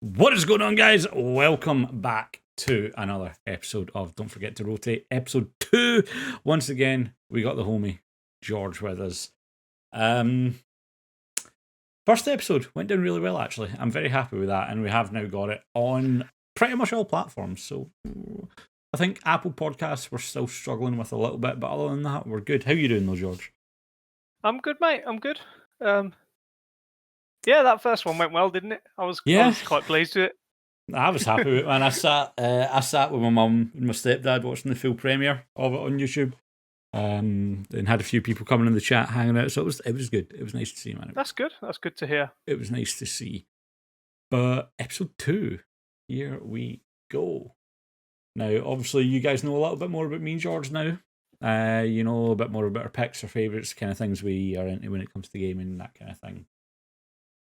What is going on, guys? Welcome back to another episode of Don't Forget to Rotate, episode 2. Once again, we got the homie George with us. First episode went down really well, actually. I'm very happy with that, and we have now got it on pretty much all platforms. So I think Apple Podcasts we're still struggling with a little bit, but other than that, we're good. How you doing, though, George? I'm good, mate. I'm good. Yeah, that first one went well, didn't it? I was quite pleased with it. I was happy with it, man. I sat with my mum and my stepdad watching the full premiere of it on YouTube, and had a few people coming in the chat, hanging out. So it was good. It was nice to see, man. That's good. That's good to hear. It was nice to see. But episode 2, here we go. Now, obviously, you guys know a little bit more about me and George now. You know a bit more about our picks, our favourites, kind of things we are into when it comes to gaming, that kind of thing.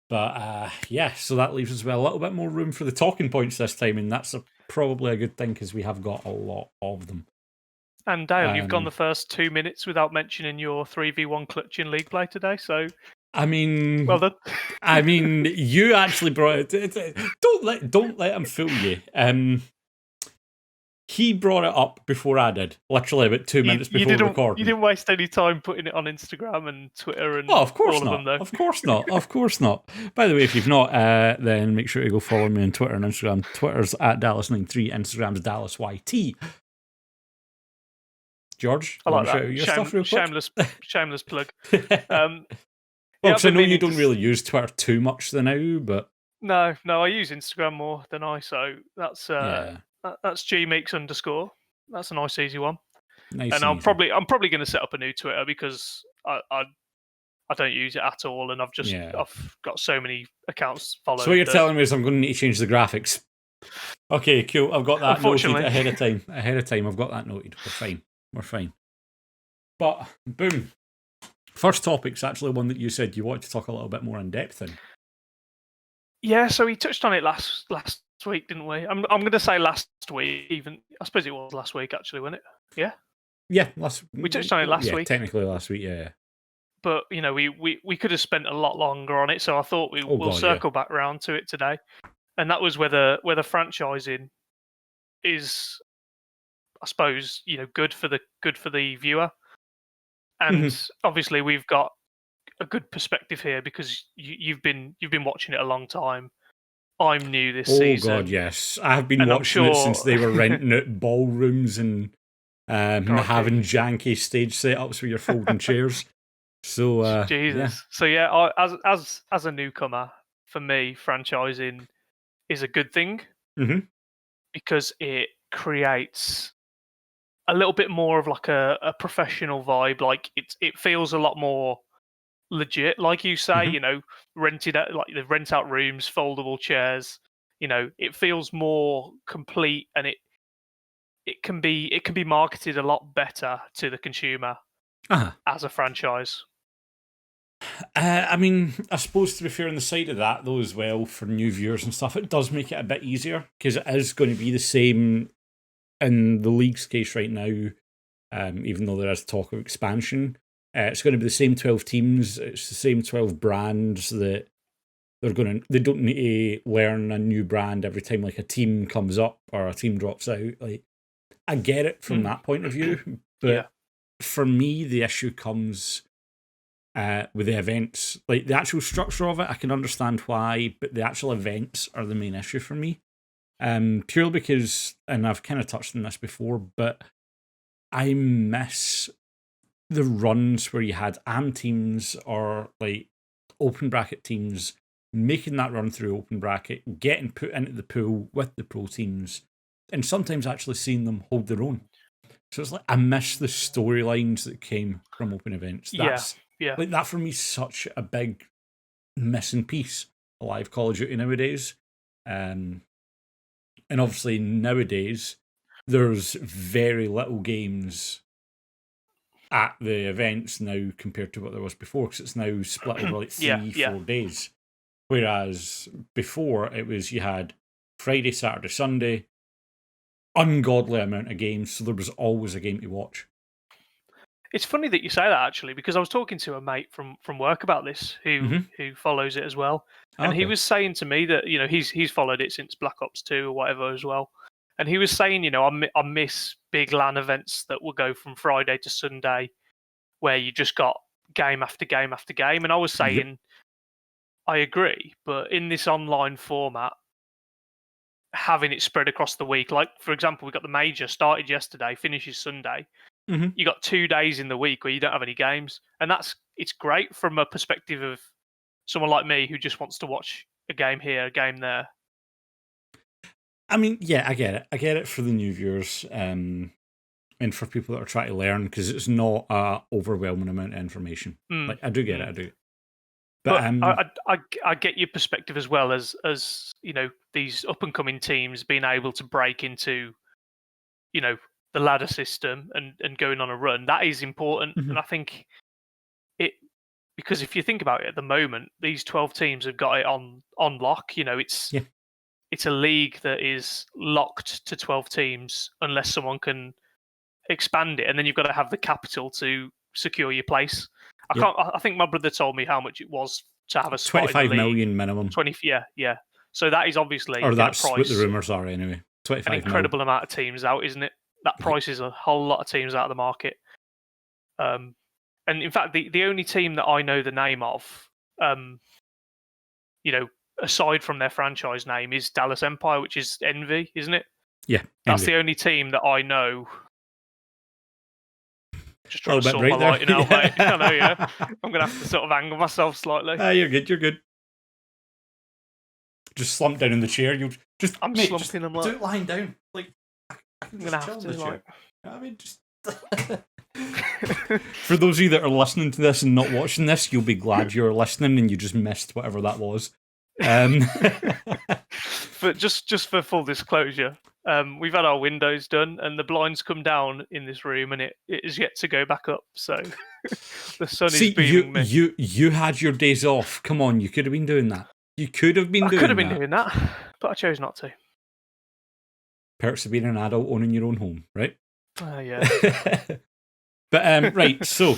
But yeah, so that leaves us with a little bit more room for the talking points this time, and that's probably a good thing because we have got a lot of them. And Dale, you've gone the first 2 minutes without mentioning your 3v1 clutch in league play today, so I mean, well done. I mean, you actually brought it. Don't let him fool you. He brought it up before I did, literally about 2 minutes before recording. You didn't waste any time putting it on Instagram and Twitter and of course all not. of them, though. Of course not. Of course not. By the way, if you've not, then make sure to go follow me on Twitter and Instagram. Twitter's at Dallas93, Instagram's DallasYT. George, I like that. Your stuff real quick? Shameless plug. Well, because I know you don't really use Twitter too much now, but no, I use Instagram more than so that's that's gmeeks_. That's a nice easy one. Nice and I'm probably going to set up a new Twitter because I don't use it at all, and I've got so many accounts followed. So what you're telling me is I'm going to need to change the graphics. Okay, cool. I've got that noted ahead of time. I've got that noted. We're fine. But boom. First topic's actually one that you said you wanted to talk a little bit more in depth in. Yeah, so we touched on it last week, didn't we? I'm going to say last week. Even I suppose it was last week, actually, wasn't it? Yeah. Yeah, we touched on it last week. Technically last week, yeah. But you know, we could have spent a lot longer on it, so I thought we'll circle back around to it today. And that was whether franchising is, I suppose, good for the viewer. And obviously, we've got a good perspective here because you've been watching it a long time. I'm new this season. Oh God, yes, I have been watching it since they were renting out ballrooms and having janky stage setups where you're folding chairs. So Jesus. Yeah. So yeah, as a newcomer, for me, franchising is a good thing because it creates a little bit more of like a professional vibe. Like it feels a lot more legit, like you say. Rented out, like they rent out rooms, foldable chairs. It feels more complete, and it can be marketed a lot better to the consumer as a franchise. I mean, I suppose to be fair on the side of that though as well, for new viewers and stuff, it does make it a bit easier because it is going to be the same in the league's case right now. Even though there is talk of expansion, it's going to be the same 12 teams. It's the same 12 brands that they don't need to learn a new brand every time like a team comes up or a team drops out. Like, I get it from that point of view, but for me, the issue comes with the events. Like the actual structure of it, I can understand why, but the actual events are the main issue for me. Purely because, and I've kind of touched on this before, but I miss the runs where you had AM teams or like open bracket teams making that run through open bracket, getting put into the pool with the pro teams, and sometimes actually seeing them hold their own. So it's like I miss the storylines that came from open events. That's like that for me is such a big missing piece of live Call of Duty nowadays. And obviously nowadays there's very little games at the events now compared to what there was before, because it's now split over like 3-4 days. Whereas before it was you had Friday, Saturday, Sunday, ungodly amount of games, so there was always a game to watch. It's funny that you say that, actually, because I was talking to a mate from work about this who follows it as well, And he Okay. was saying to me that he's followed it since Black Ops 2 or whatever as well. And he was saying, I miss big LAN events that will go from Friday to Sunday, where you just got game after game after game. And I was saying, Yep. I agree, but in this online format, having it spread across the week, like for example, we got the major started yesterday, finishes Sunday. Mm-hmm. You got 2 days in the week where you don't have any games, and it's great from a perspective of someone like me who just wants to watch a game here, a game there. I mean, yeah, I get it. I get it for the new viewers, and for people that are trying to learn, because it's not a overwhelming amount of information. Like, I do get it. I do. But I get your perspective as well as these up and coming teams being able to break into the ladder system and going on a run. That is important, and I think it, because if you think about it, at the moment these 12 teams have got it on lock. It's a league that is locked to 12 teams unless someone can expand it, and then you've got to have the capital to secure your place. I think my brother told me how much it was to have a spot 25 in the league. million minimum. 20, yeah. So that is obviously Or that's what the rumours are anyway. 25 an incredible amount of teams out, isn't it? That prices a whole lot of teams out of the market. And in fact, the only team that I know the name of, aside from their franchise name, is Dallas Empire, which is Envy, isn't it? Yeah, that's Envy. The only team that I know. Just trying to sort right my lighting out, mate. I know, yeah. I'm going to have to sort of angle myself slightly. You're good, you're good. Just slump down in the chair. I'm slumping. I'm like, do it lying down. Like, I'm going to have to, like... I mean, just... For those of you that are listening to this and not watching this, you'll be glad you're listening and you just missed whatever that was. But just for full disclosure, we've had our windows done and the blinds come down in this room and it is yet to go back up. So the sun is beaming me. You had your days off. Come on, you could have been doing that. You could have been doing that, but I chose not to. Perks of being an adult owning your own home, right? Yeah. But right, so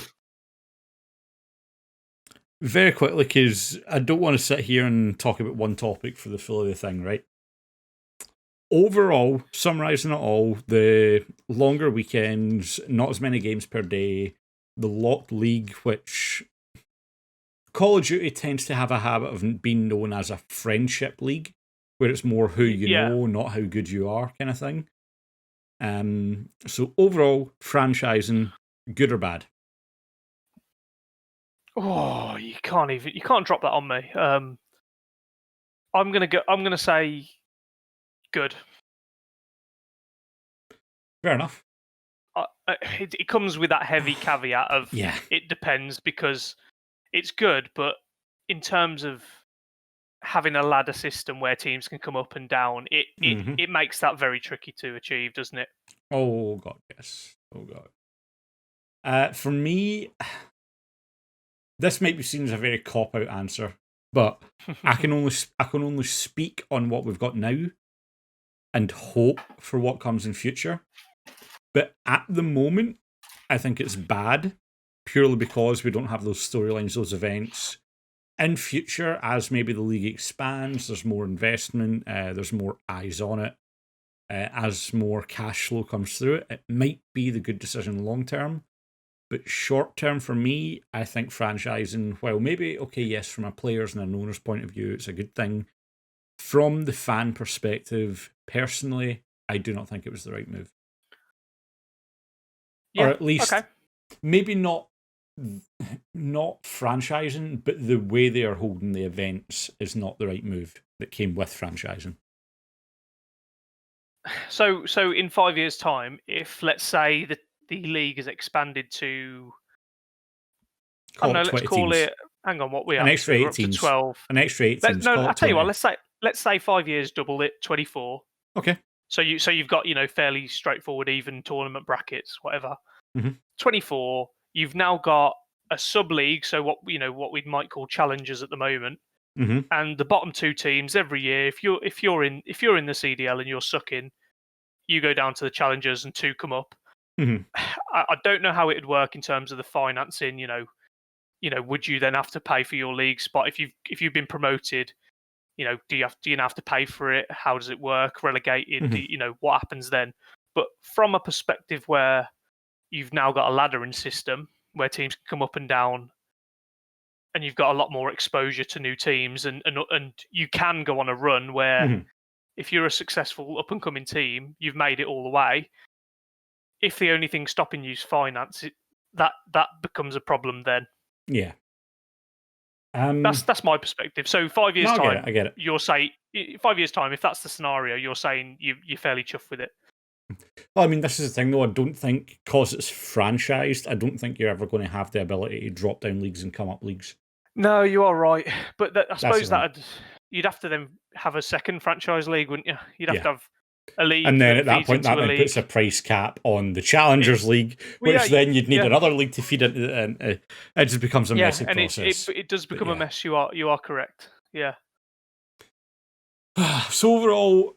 very quickly, because I don't want to sit here and talk about one topic for the full of the thing, right? Overall, summarising it all, the longer weekends, not as many games per day, the locked league, which Call of Duty tends to have a habit of being known as a friendship league, where it's more who you know, not how good you are kind of thing. So overall, franchising, good or bad? Oh, you can't drop that on me. I'm gonna say good. Fair enough. It comes with that heavy caveat of it depends, because it's good, but in terms of having a ladder system where teams can come up and down, it makes that very tricky to achieve, doesn't it? Oh god, yes. Oh god. For me, this might be seen as a very cop-out answer, but I can only speak on what we've got now and hope for what comes in future. But at the moment, I think it's bad, purely because we don't have those storylines, those events. In future, as maybe the league expands, there's more investment, there's more eyes on it, as more cash flow comes through it, it might be the good decision long term. But short term for me, I think franchising, while maybe, okay, yes, from a player's and an owner's point of view, it's a good thing. From the fan perspective, personally, I do not think it was the right move. Yeah, or at least, maybe not franchising, but the way they are holding the events is not the right move that came with franchising. So in 5 years' time, if let's say the league is expanded to, let's call it. Hang on, what we an extra 8 teams. 12. An extra 8 teams. No, I'll tell you what. Let's say 5 years, double it, 24. Okay. So you've got fairly straightforward, even tournament brackets, whatever. 24. You've now got a sub league, so what we might call challengers at the moment. And the bottom 2 teams every year, if you're in the CDL and you're sucking, you go down to the challengers and 2 come up. I don't know how it'd work in terms of the financing. Would you then have to pay for your league spot if you've been promoted? do you have to pay for it? How does it work? Relegated? Mm-hmm. What happens then? But from a perspective where you've now got a laddering system where teams can come up and down, and you've got a lot more exposure to new teams, and you can go on a run where Mm-hmm. if you're a successful up and coming team, you've made it all the way. If the only thing stopping you is finance, that becomes a problem then. Yeah. That's my perspective. So 5 years No, time, I get it. you're saying 5 years time, if that's the scenario, you're saying you're fairly chuffed with it. Well, I mean, this is the thing, though. I don't think, because it's franchised, I don't think you're ever going to have the ability to drop down leagues and come up leagues. No, you are right. But I suppose the that you'd have to then have a second franchise league, wouldn't you? You'd have to have a league. And then that at that feeds point, into that a then league. puts a price cap on the Challengers League, which then you'd need another league to feed into, and it just becomes a messy process. It does become a mess. You are correct. Yeah. So overall,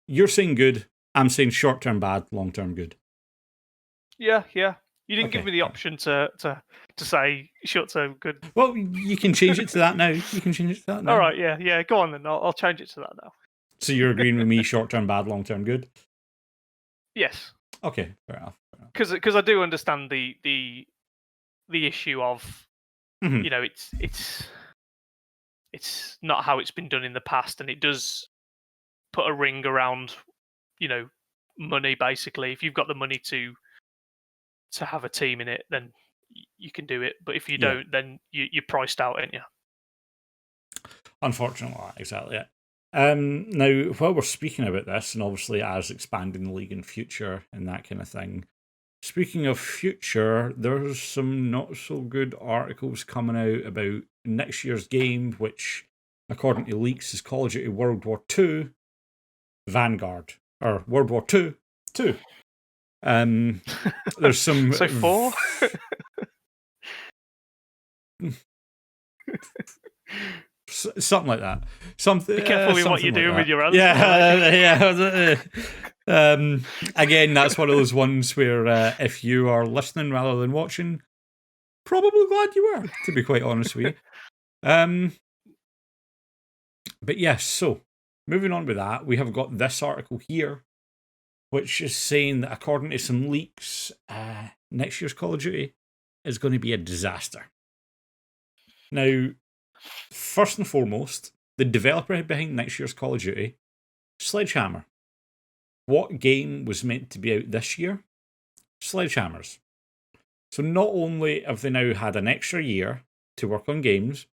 you're saying good. I'm saying short term bad, long term good. Yeah. You didn't give me the option to say short term good. Well, you can change it to that now. All right. Yeah. Go on then. I'll change it to that now. So you're agreeing with me? Short term bad, long term good. Yes. Okay, fair enough. Because I do understand the issue of it's not how it's been done in the past, and it does put a ring around money. Basically, if you've got the money to have a team in it, then you can do it. But if you don't, then you're priced out, aren't you? Unfortunately, exactly it. Now, while we're speaking about this, and obviously as expanding the league in future and that kind of thing, speaking of future, there's some not so good articles coming out about next year's game, which, according to leaks, is Call of Duty World War II Vanguard, or World War II 2. There's some... So 4? Something like that. Something. Be careful with what you're doing with your hands. Again, that's one of those ones where if you are listening rather than watching, probably glad you were, to be quite honest with you. But yes, so moving on with that, we have got this article here, which is saying that according to some leaks, next year's Call of Duty is going to be a disaster. Now, first and foremost, the developer behind next year's Call of Duty, Sledgehammer. What game was meant to be out this year? Sledgehammer's. So not only have they now had an extra year to work on games,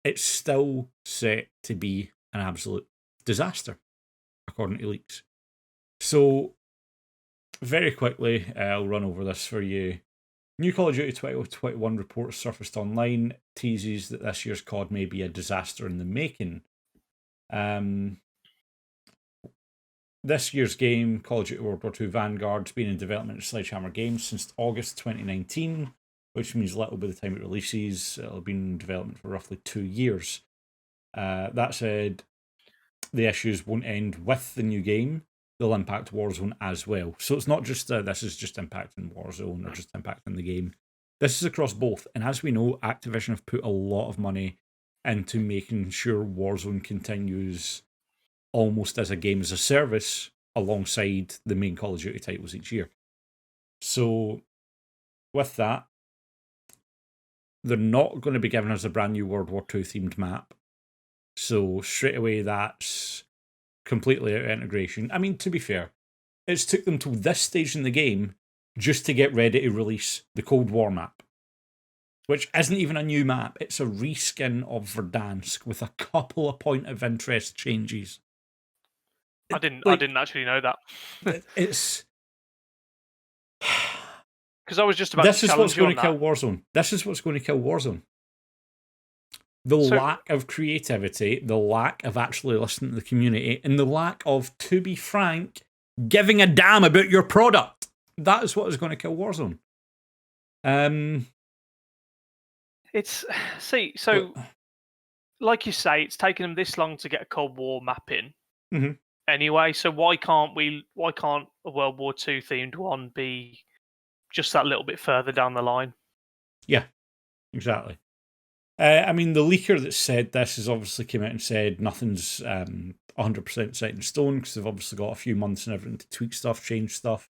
it's still set to be an absolute disaster, according to leaks. So, very quickly, I'll run over this for you. New Call of Duty 2021 report surfaced online, teases that this year's COD may be a disaster in the making. This year's game, Call of Duty World War II Vanguard, has been in development at Sledgehammer Games since August 2019, which means little by the time it releases. It'll have been in development for roughly 2 years. That said, the issues won't end with the new game. They'll impact Warzone as well. So it's not just this is just impacting Warzone or just impacting the game. This is across both. And as we know, Activision have put a lot of money into making sure Warzone continues almost as a game as a service alongside the main Call of Duty titles each year. So with that, they're not going to be giving us a brand new World War II themed map. So straight away, that's completely out of integration. I mean, to be fair, it's took them to this stage in the game just to get ready to release the Cold War map, which isn't even a new map. It's a reskin of Verdansk with a couple of point of interest changes. I didn't actually know that. It's because I was just about. This is what's going to kill Warzone. This is what's going to kill Warzone. The lack of creativity, the lack of actually listening to the community, and the lack of, to be frank, giving a damn about your product. That is what is going to kill Warzone. Like you say, it's taken them this long to get a Cold War map in. Mm-hmm. Anyway, so why can't a World War II themed one be just that little bit further down the line? Yeah, exactly. I mean, the leaker that said this has obviously came out and said nothing's 100% set in stone because they've obviously got a few months and everything to tweak stuff, change stuff.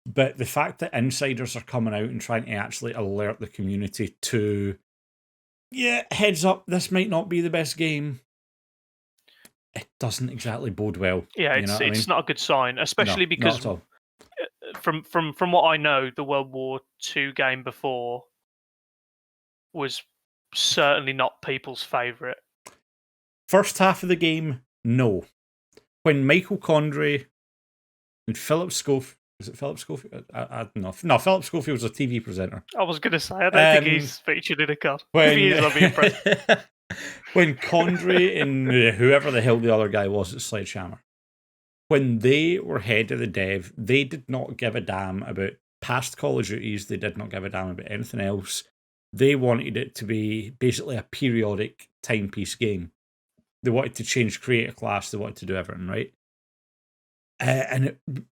But the fact that insiders are coming out and trying to actually alert the community to, yeah, heads up, this might not be the best game, it doesn't exactly bode well. Yeah, it's not a good sign, especially because from what I know, the World War II game before was certainly not people's favourite. First half of the game, no. When Michael Condrey and Philip Schofield, is it Philip Schofield? I don't know. No, Philip Schofield was a TV presenter. I was going to say, I don't think he's featured in a card. If he is, I'll be impressed. When Condrey and whoever the hell the other guy was at Sledgehammer, when they were head of the dev, they did not give a damn about past Call of Duties. They did not give a damn about anything else. They wanted it to be basically a periodic timepiece game. They wanted to change creator class. They wanted to do everything, right?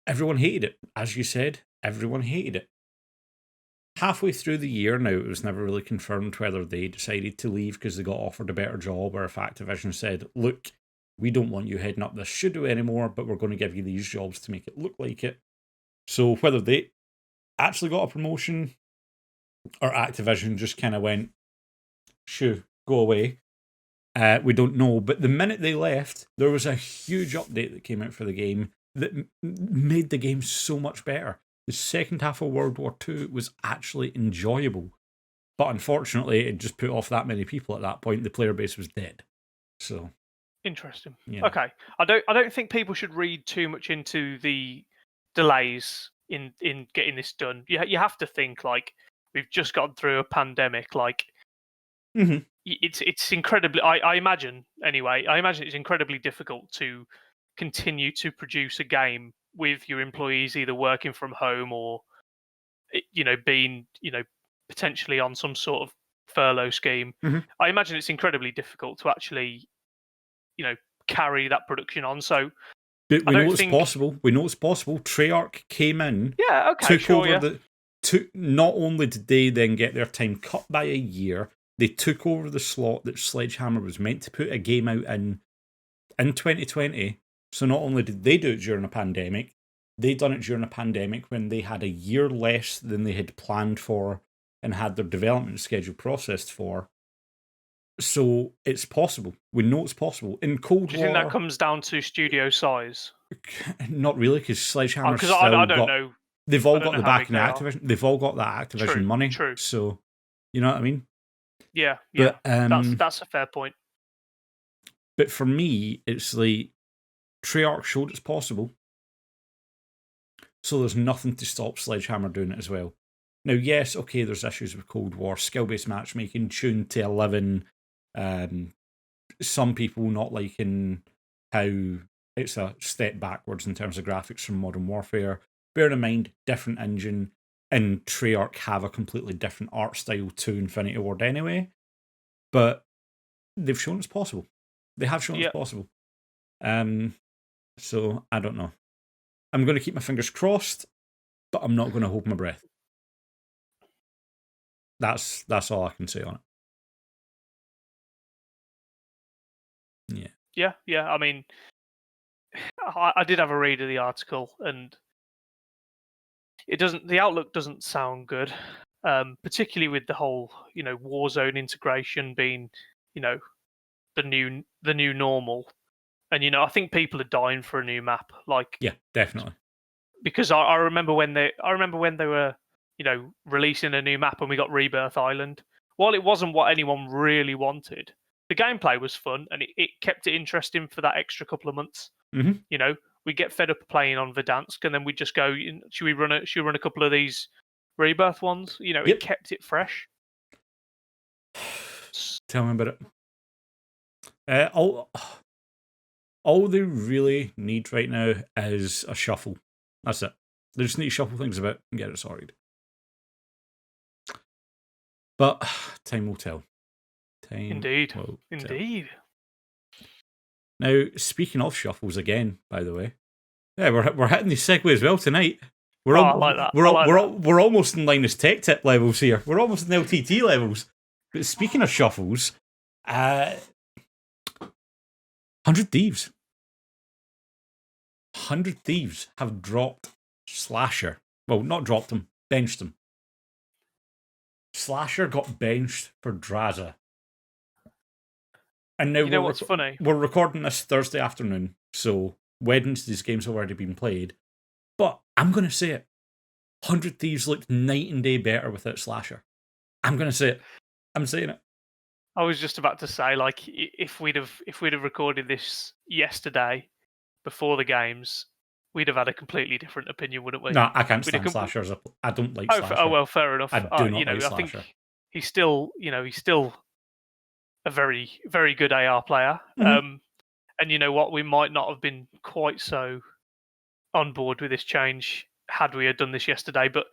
Everyone hated it. As you said, everyone hated it. Halfway through the year now, it was never really confirmed whether they decided to leave because they got offered a better job or if Activision said, look, we don't want you heading up this studio anymore, but we're going to give you these jobs to make it look like it. So whether they actually got a promotion or Activision just kind of went, shoo, go away, we don't know. But the minute they left, there was a huge update that came out for the game that made the game so much better. The second half of World War II was actually enjoyable. But unfortunately, it just put off that many people at that point. The player base was dead. So interesting. Yeah. Okay. I don't think people should read too much into the delays in getting this done. You have to think, like, we've just gone through a pandemic, like it's incredibly I imagine it's incredibly difficult to continue to produce a game with your employees either working from home or being potentially on some sort of furlough scheme. I imagine it's incredibly difficult to actually carry that production on. So but we know it's possible. We know it's possible. Treyarch came in, took over not only did they then get their time cut by a year, they took over the slot that Sledgehammer was meant to put a game out in 2020. So not only did they do it during a pandemic, they done it during a pandemic when they had a year less than they had planned for and had their development schedule processed for. So it's possible. We know it's possible. In Cold War... Do you think that comes down to studio size? Not really, because Sledgehammer still I don't know. They've all got the backing of Activision. They've all got that Activision money. True. So, you know what I mean? Yeah. But, that's a fair point. But for me, it's like Treyarch showed it's possible. So there's nothing to stop Sledgehammer doing it as well. Now, yes, okay, there's issues with Cold War, skill-based matchmaking, tuned to 11, some people not liking how it's a step backwards in terms of graphics from Modern Warfare. Bear in mind, different engine, and Treyarch have a completely different art style to Infinity Ward anyway. But they've shown it's possible. They have shown it's possible. So, I don't know. I'm going to keep my fingers crossed, but I'm not going to hold my breath. That's all I can say on it. Yeah. I mean, I did have a read of the article, and the outlook doesn't sound good, particularly with the whole Warzone integration being the new normal. And I think people are dying for a new map. Like, yeah, definitely. Because I remember when they were releasing a new map and we got Rebirth Island. While it wasn't what anyone really wanted, the gameplay was fun and it kept it interesting for that extra couple of months. We get fed up playing on Verdansk and then we just go, should we run a couple of these Rebirth ones? It kept it fresh. Tell me about it. All they really need right now is a shuffle. That's it. They just need to shuffle things about and get it sorted. But time will tell. Indeed. Now, speaking of shuffles again, by the way, we're hitting the segue as well tonight. I like that. We're almost in Linus Tech Tip levels here. We're almost in LTT levels. But speaking of shuffles, 100 Thieves. 100 Thieves have dropped Slasher. Well, not dropped him, benched him. Slasher got benched for Draza. And now you know what's funny? We're recording this Thursday afternoon, so Wednesday's games have already been played. But I'm going to say it. 100 Thieves looked night and day better without Slasher. I'm going to say it. I'm saying it. I was just about to say, like, if we'd have recorded this yesterday before the games, we'd have had a completely different opinion, wouldn't we? No, I can't stand Slasher. I don't like Slasher. Oh well, fair enough. I do not like Slasher. I think he's still a very, very good AR player. Mm-hmm. And you know what? We might not have been quite so on board with this change had we had done this yesterday. But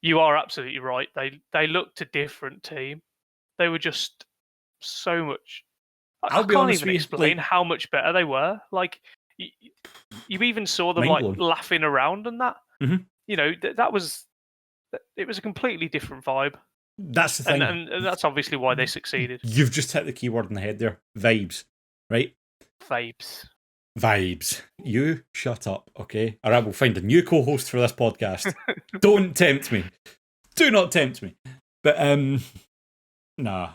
you are absolutely right. They looked a different team. They were just so much. I can't even explain how much better they were. Like you even saw them like laughing around and that. Mm-hmm. You know it was a completely different vibe. That's the thing, and that's obviously why they succeeded. You've just hit the key word in the head there: vibes, right? Vibes. You shut up, okay? Or I will find a new co-host for this podcast. Don't tempt me. Do not tempt me. But nah,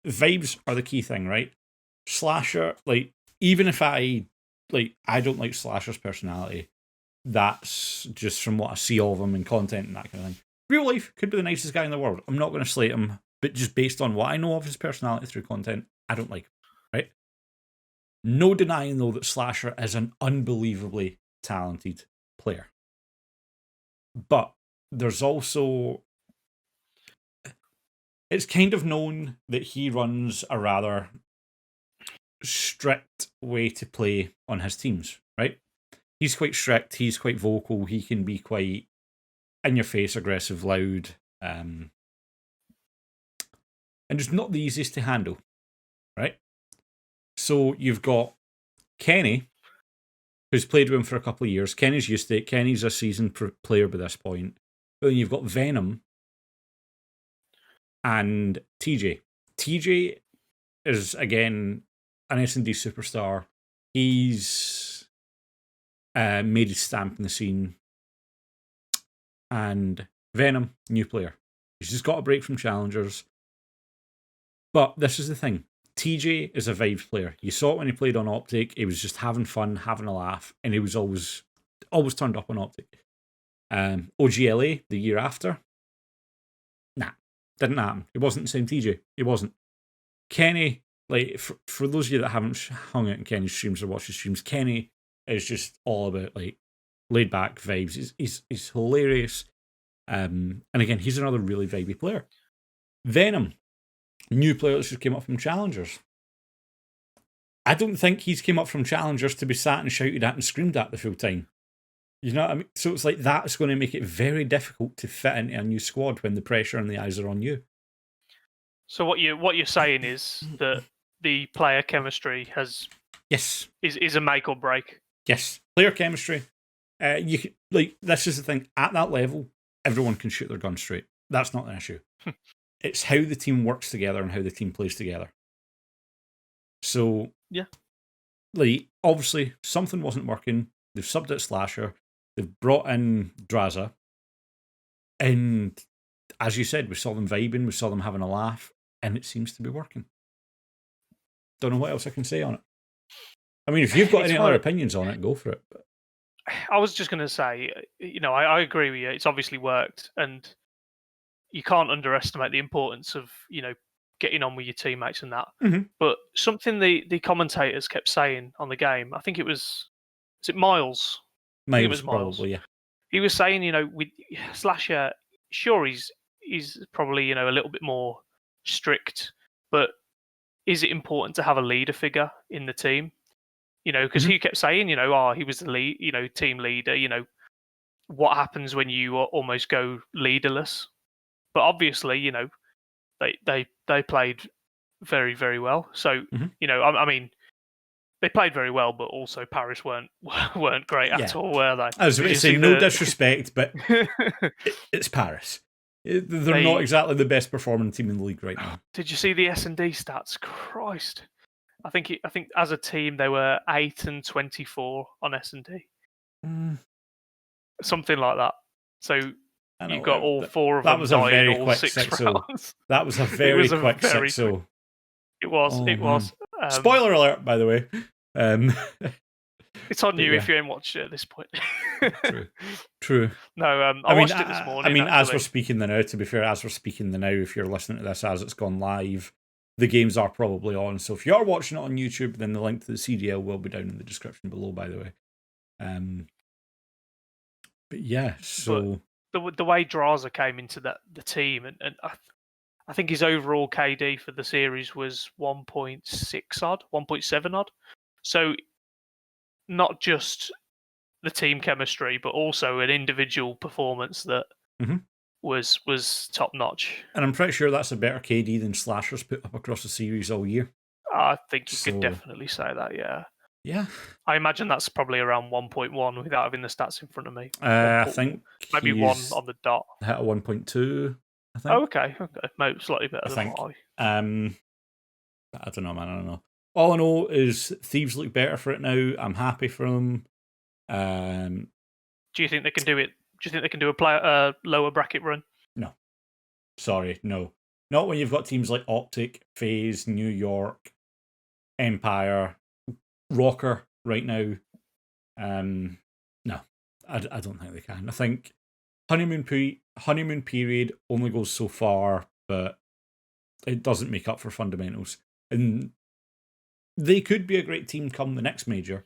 vibes are the key thing, right? Slasher, like, even if I don't like Slasher's personality, that's just from what I see of him in content and that kind of thing. Real life, could be the nicest guy in the world. I'm not going to slate him, but just based on what I know of his personality through content, I don't like him, right? No denying, though, that Slasher is an unbelievably talented player. But there's also... It's kind of known that he runs a rather strict way to play on his teams, right? He's quite strict, he's quite vocal, he can be quite in-your-face, aggressive, loud, and just not the easiest to handle, right? So you've got Kenny, who's played with him for a couple of years. Kenny's used to it. Kenny's a seasoned player by this point. But then you've got Venom and TJ. TJ is, again, an S&D superstar. He's made his stamp in the scene. And Venom, new player. He's just got a break from challengers. But this is the thing. TJ is a vibes player. You saw it when he played on Optic. He was just having fun, having a laugh, and he was always turned up on Optic. OGLA the year after, nah, didn't happen. It wasn't the same TJ. It wasn't. Kenny, like, for those of you that haven't hung out in Kenny's streams or watched his streams, Kenny is just all about, like, laid back vibes. He's hilarious. And again, he's another really vibey player. Venom, new player that just came up from Challengers. I don't think he's came up from Challengers to be sat and shouted at and screamed at the full time. You know what I mean? So it's like that's going to make it very difficult to fit into a new squad when the pressure and the eyes are on you. So what you're saying is that the player chemistry is a make or break. Yes, player chemistry. You can, like, this is the thing. At that level, everyone can shoot their gun straight. That's not an issue. It's how the team works together and how the team plays together. So, yeah, like, obviously something wasn't working. They've subbed out Slasher. They've brought in Draza. And as you said, we saw them vibing, we saw them having a laugh, and it seems to be working. Don't know what else I can say on it. I mean, if you've got any other opinions on it, go for it. But I was just going to say, you know, I agree with you. It's obviously worked, and you can't underestimate the importance of, you know, getting on with your teammates and that. Mm-hmm. But something the commentators kept saying on the game, I think it was it Miles? I think it was Miles. Probably, yeah. He was saying, you know, with Slasher, sure, he's probably, you know, a little bit more strict, but is it important to have a leader figure in the team? You know, because he kept saying, you know, he was the lead, you know, team leader. You know, what happens when you almost go leaderless? But obviously, you know, they played very, very well. So, you know, I mean, they played very well, but also Paris weren't great at all, were they? I was going to say, no disrespect, but it's Paris. They're not exactly the best performing team in the league right now. Did you see the S&D stats? Christ. I think as a team they were 8-24 on S&D. Something like that. So you got all four of them dying all 6 rounds. That was a very quick 6-0. It was. It was. Spoiler alert, by the way. It's on you if you ain't watched it at this point. True. No, I watched it this morning. I mean, as we're speaking now, to be fair, if you're listening to this as it's gone live, the games are probably on. So if you are watching it on YouTube, then the link to the CDL will be down in the description below, by the way. But yeah, so... But the way Draza came into the team, and I think his overall KD for the series was 1.6 odd, 1.7 odd. So not just the team chemistry, but also an individual performance that was top notch. And I'm pretty sure that's a better KD than Slasher's put up across the series all year. I think you could definitely say that, yeah. Yeah. I imagine that's probably around 1.1 without having the stats in front of me. I think maybe 1 on the dot. Hit a 1.2, I think. Oh, okay. Maybe slightly better than I don't know, man. I don't know. All I know is Thieves look better for it now. I'm happy for them. Do you think they can do it? Do you think they can do a lower bracket run? No. Sorry, no. Not when you've got teams like Optic, FaZe, New York, Empire, Rocker right now. No, I don't think they can. I think honeymoon period only goes so far, but it doesn't make up for fundamentals. And they could be a great team come the next major,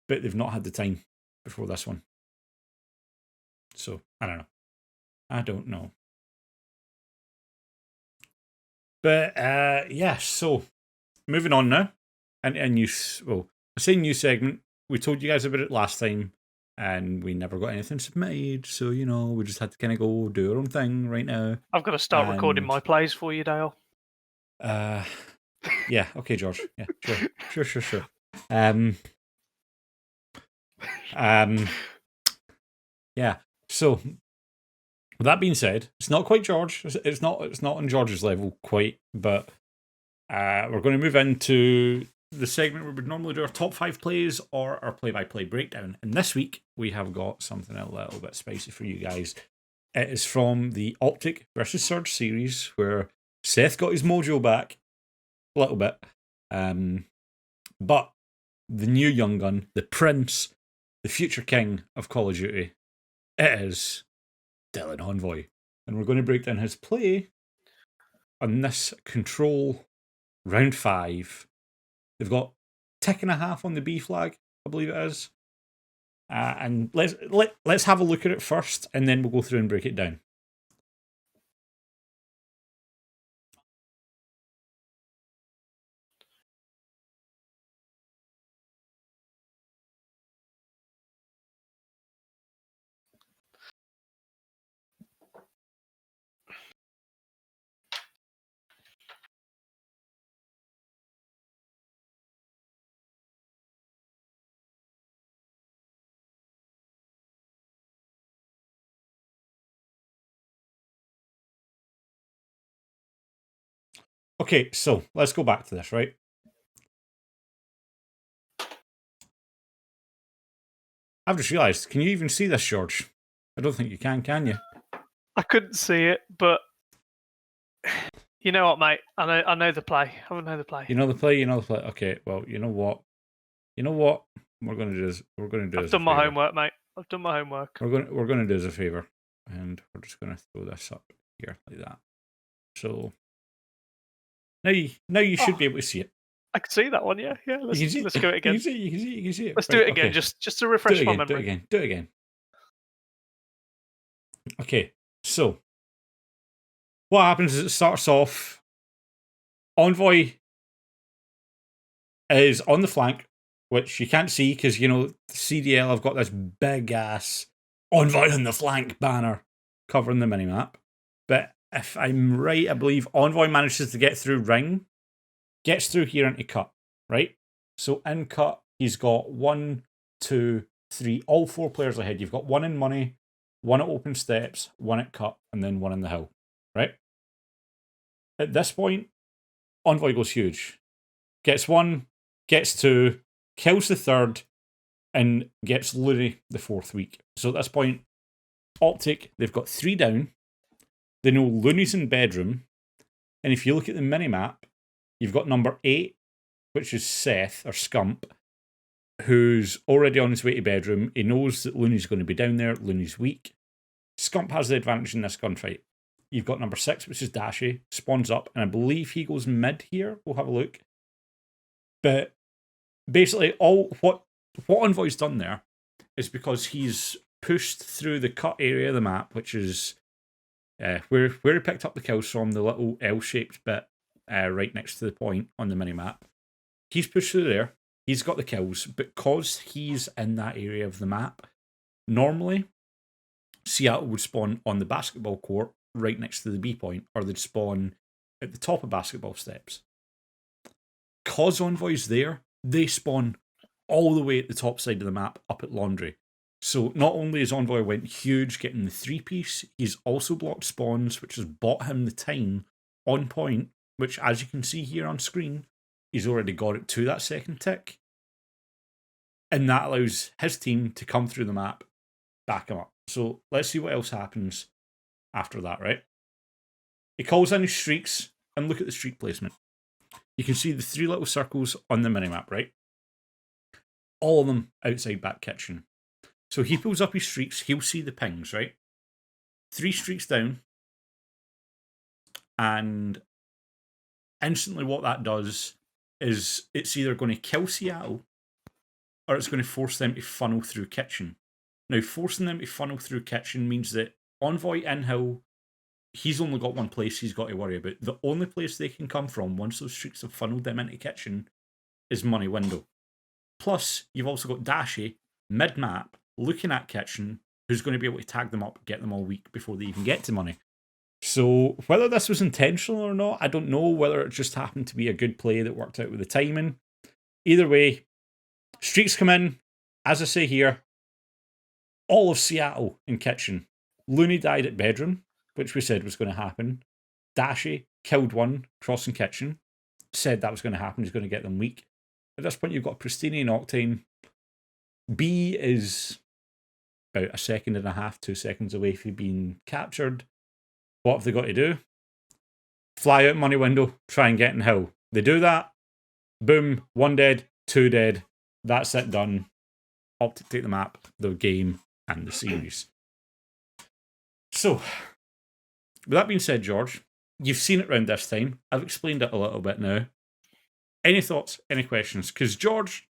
but they've not had the time before this one. So I don't know. But yeah, so moving on now. And I say new segment. We told you guys about it last time, and we never got anything submitted. So, we just had to kind of go do our own thing right now. I've got to start recording my plays for you, Dale. Yeah, okay, George. Yeah, sure. Yeah, so with that being said, it's not quite George. It's not on George's level quite, but we're going to move into the segment where we normally do our top 5 plays or our play-by-play breakdown. And this week, we have got something a little bit spicy for you guys. It is from the Optic versus Surge series, where Seth got his mojo back a little bit. But the new young gun, the prince, the future king of Call of Duty, it is Dylan Envoy. And we're going to break down his play on this Control round 5. They've got tick and a half on the B flag, I believe it is. And let's have a look at it first, and then we'll go through and break it down. Okay, so let's go back to this, right? I've just realised, can you even see this, George? I don't think you can you? I couldn't see it, but you know what, mate? I know the play. I know the play. You know the play. Okay, well, you know what? We're going to do is I've done my homework, mate. I've done my homework. We're going to do us a favour, and we're just going to throw this up here like that. So now you should be able to see it. I can see that one, yeah. Let's go it again. You can see it. Let's do it again, just to refresh my memory. Do it again. Okay, so what happens is it starts off. Envoy is on the flank, which you can't see because, CDL have got this big ass Envoy on the flank banner covering the minimap. But if I'm right, I believe Envoy manages to get through ring, gets through here into cut, right? So in cut, he's got 1, 2, 3, all 4 players ahead. You've got 1 in money, one at open steps, one at cut, and then one in the hill. Right? At this point, Envoy goes huge. Gets one, gets two, kills the third, and gets Looney the fourth week. So at this point, Optic, they've got 3 down. They know Looney's in bedroom. And if you look at the mini-map, you've got number 8, which is Seth, or Scump, who's already on his way to bedroom. He knows that Looney's going to be down there. Looney's weak. Scump has the advantage in this gunfight. You've got number 6, which is Dashy, spawns up, and I believe he goes mid here. We'll have a look. But basically, what Envoy's done there is because he's pushed through the cut area of the map, which is where he picked up the kills from, the little L-shaped bit right next to the point on the minimap. He's pushed through there. He's got the kills, but because he's in that area of the map, normally Seattle would spawn on the basketball court right next to the B point, or they'd spawn at the top of basketball steps. Because Envoy's there, they spawn all the way at the top side of the map up at Laundry. So not only has Envoy went huge getting the 3-piece, he's also blocked spawns, which has bought him the time on point, which, as you can see here on screen, he's already got it to that second tick. And that allows his team to come through the map, back him up. So let's see what else happens after that, right? He calls in his streaks, and look at the streak placement. You can see the 3 little circles on the minimap, right? All of them outside back kitchen. So he pulls up his streaks, he'll see the pings, right? 3 streaks down. And instantly what that does is it's either going to kill Seattle or it's going to force them to funnel through kitchen. Now, forcing them to funnel through kitchen means that Envoy in hill, he's only got one place he's got to worry about. The only place they can come from once those streaks have funneled them into kitchen is money window. Plus, you've also got Dashy, mid-map, looking at kitchen, who's going to be able to tag them up, get them all weak before they even get to money. So, whether this was intentional or not, I don't know. Whether it just happened to be a good play that worked out with the timing. Either way, streaks come in, as I say here, all of Seattle in kitchen. Looney died at bedroom, which we said was going to happen. Dashy killed one, crossing kitchen. Said that was going to happen, he's going to get them weak. At this point, you've got Pristini and Octane. B is about 1.5 seconds, 2 seconds away from being captured. What have they got to do? Fly out money window, try and get in hill. They do that. Boom, 1 dead, 2 dead. That's it, done. Optic take the map, the game, and the series. So, with that being said, George, you've seen it round this time. I've explained it a little bit now. Any thoughts, any questions? Because George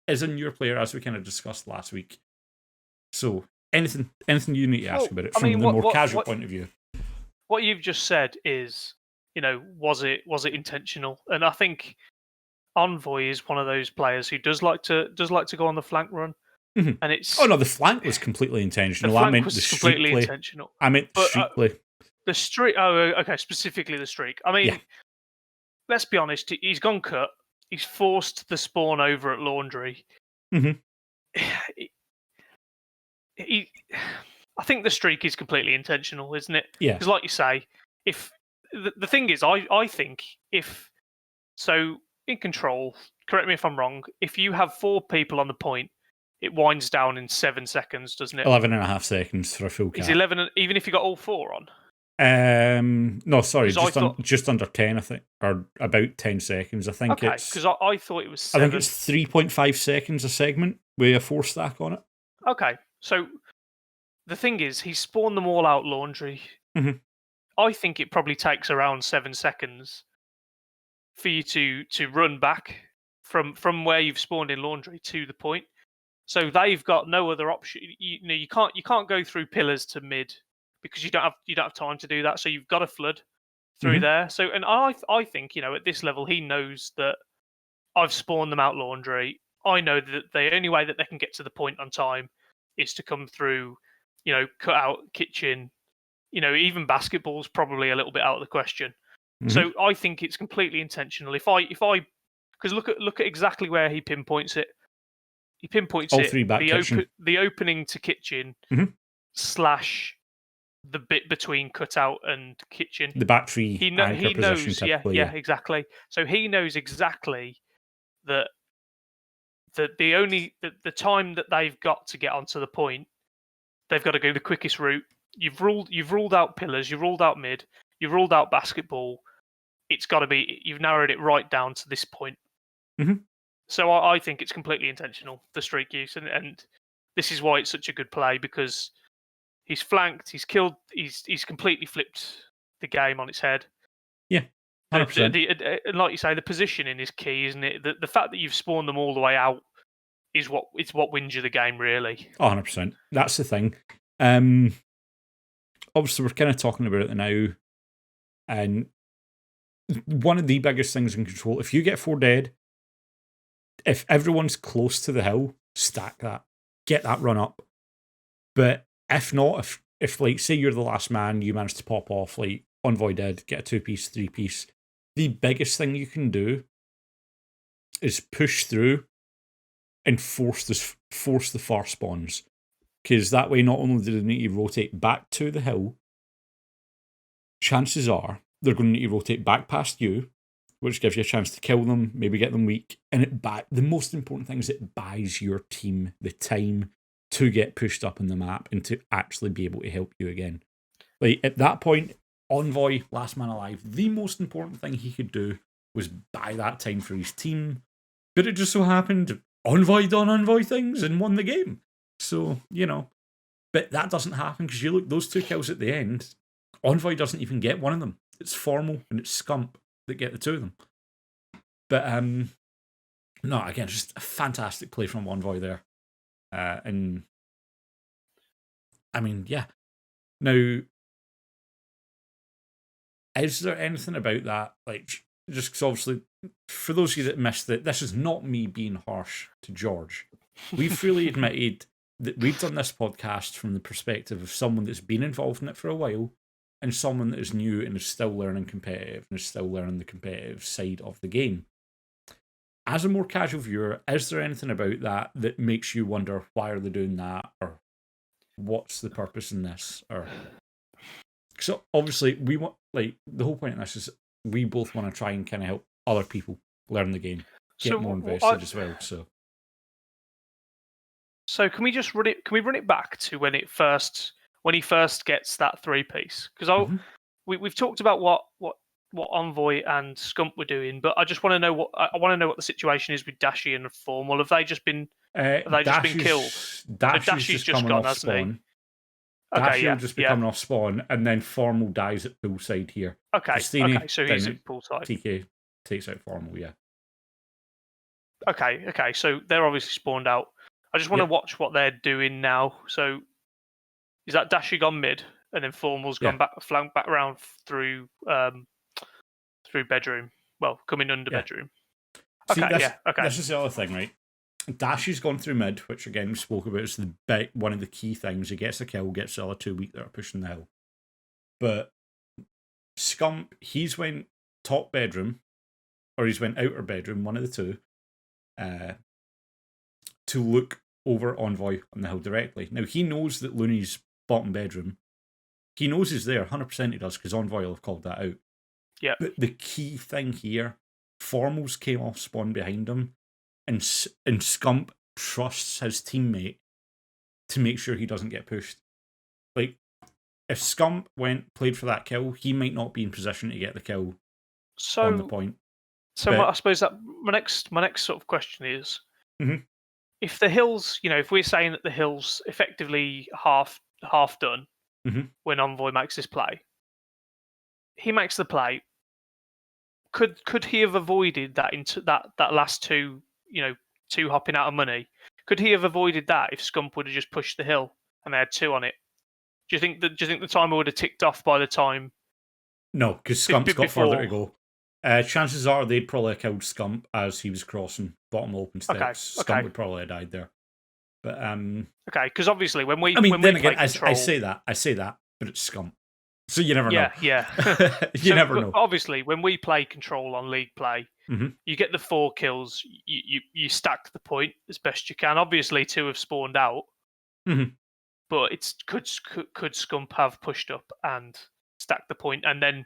is a newer player, as we kind of discussed last week. So, anything you need to ask about it from the more casual point of view? What you've just said is, was it intentional? And I think Envoy is one of those players who does like to go on the flank run. Mm-hmm. And it's the flank was completely intentional. I meant the completely intentional. I meant the streak play. The streak. Oh, okay. Specifically the streak. I mean, let's be honest. He's gone cut. He's forced the spawn over at Laundry. Mm-hmm. I think the streak is completely intentional, isn't it? Yeah. Because, like you say, if the thing is, I think if so in control. Correct me if I'm wrong. If you have 4 people on the point, it winds down in 7 seconds, doesn't it? 11.5 seconds for a full cap. Is 11 even if you got all 4 on? No, sorry, just under 10, I think, or about 10 seconds. I think it's because I thought it was 7. I think it's 3.5 seconds a segment with a 4 stack on it. Okay, so the thing is, he spawned them all out Laundry. Mm-hmm. I think it probably takes around 7 seconds for you to run back from where you've spawned in Laundry to the point. So they've got no other option. You can't go through pillars to mid because you don't have time to do that. So you've got to flood through there. So and I think at this level he knows that I've spawned them out Laundry. I know that the only way that they can get to the point on time is to come through, cut out kitchen. Even basketball's probably a little bit out of the question. Mm-hmm. So I think it's completely intentional. If I because look at exactly where he pinpoints it. He pinpoints all 3 back kitchen. The opening to kitchen, slash the bit between cutout and kitchen. The battery anchor he position, knows, typically. yeah, exactly. So he knows exactly that the time that they've got to get onto the point, they've got to go the quickest route. You've ruled out pillars, you've ruled out mid, you've ruled out basketball. It's got to be, you've narrowed it right down to this point. Mm-hmm. So I think it's completely intentional, the streak use, and this is why it's such a good play, because he's flanked, he's killed, he's completely flipped the game on its head. Yeah, 100%. And like you say, the positioning is key, isn't it? The fact that you've spawned them all the way out is what wins you the game, really. 100%. That's the thing. Obviously, we're kind of talking about it now, and one of the biggest things in Control, if you get 4 dead, if everyone's close to the hill, stack that, get that run up. But if not, if like, say you're the last man, you manage to pop off, like Envoy did, get a 2-piece, 3-piece, the biggest thing you can do is push through and force the far spawns. Because that way, not only do they need to rotate back to the hill, chances are they're going to need to rotate back past you, which gives you a chance to kill them, maybe get them weak. And the most important thing is it buys your team the time to get pushed up in the map and to actually be able to help you again. Like, at that point, Envoy, last man alive, the most important thing he could do was buy that time for his team. But it just so happened Envoy done Envoy things and won the game. So, but that doesn't happen, because you look, those 2 kills at the end, Envoy doesn't even get one of them. It's Formal and it's Scump that get the 2 of them. But no, again, just a fantastic play from Envoy there. And I mean, yeah. Now, is there anything about that, like, just because obviously, for those of you that missed it, this is not me being harsh to George. We've freely admitted that we've done this podcast from the perspective of someone that's been involved in it for a while, and someone that is new and is still learning competitive and is still learning the competitive side of the game. As a more casual viewer, is there anything about that makes you wonder, why are they doing that, or what's the purpose in this? Or so obviously we want, like, the whole point of this is we both want to try and kind of help other people learn the game, get more invested as well. So can we just run it? Can we run it back to when he first gets that 3-piece? Because we've talked about what Envoy and Scump were doing, but I just want to know what the situation is with Dashi and Formal. Have they just been just been killed? Dashi's just gone, hasn't he? Dashi will just be coming off spawn, and then Formal dies at poolside here. Okay, so he's at poolside. TK takes out Formal, yeah. Okay, so they're obviously spawned out. I just want to watch what they're doing now. So, is that Dashi gone mid, and then Formal's gone flanked back around through bedroom? Well, coming under bedroom. Okay, okay. This is the other thing, right? Dashi's gone through mid, which again we spoke about is one of the key things. He gets a kill, gets the other 2 weak that are pushing the hill. But Scump, he's went top bedroom, or he's went outer bedroom, one of the 2, to look over Envoy on the hill directly. Now, he knows that Looney's bottom bedroom. He knows he's there, 100% he does, because Envoy will have called that out. Yeah. But the key thing here, Formals came off spawn behind him, and Scump trusts his teammate to make sure he doesn't get pushed. Like, if Scump played for that kill, he might not be in position to get the kill on the point. So I suppose that my next sort of question is, if the hills, if we're saying that the hills effectively half done when Envoy makes this play, he makes the play. Could he have avoided that into that last 2, 2 hopping out of money? Could he have avoided that if Scump would have just pushed the hill and they had 2 on it? Do you think the timer would have ticked off by the time? No, because Scump's got further to go. Chances are they'd probably have killed Scump as he was crossing bottom open steps. Scump would probably have died there. But okay, because obviously when we I say that, but it's Scump, so you never know. Yeah. You never know. Obviously, when we play Control on League Play, you get the 4 kills. You stack the point as best you can. Obviously, 2 have spawned out. but it's could Scump have pushed up and stacked the point, and then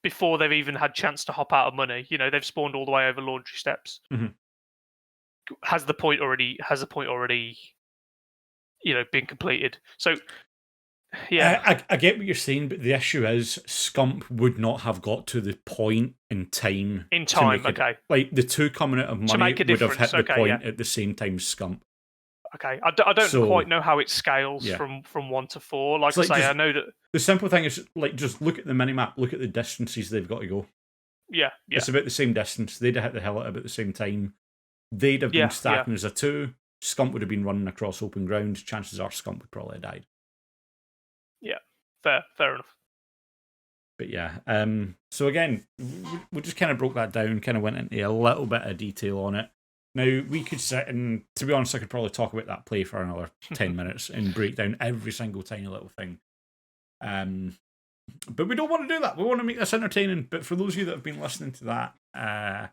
before they've even had chance to hop out of money, they've spawned all the way over laundry steps. Mm-hmm. Has the point already been completed? So yeah, I get what you're saying, but the issue is Scump would not have got to the point in time. Okay. Like the two coming out of money would have hit the point at the same time as Scump. Okay, I don't quite know how it scales from 1 to 4. Like I say, I know that the simple thing is just look at the minimap, look at the distances they've got to go. Yeah. It's about the same distance. They'd have hit the hill at about the same time. They'd have been stacking as a 2. Scump would have been running across open ground. Chances are Scump would probably have died. Yeah, fair enough. But yeah, so again, we just kind of broke that down, kind of went into a little bit of detail on it. Now, we could sit and, to be honest, I could probably talk about that play for another 10 minutes and break down every single tiny little thing. But we don't want to do that. We want to make this entertaining. But for those of you that have been listening to that, I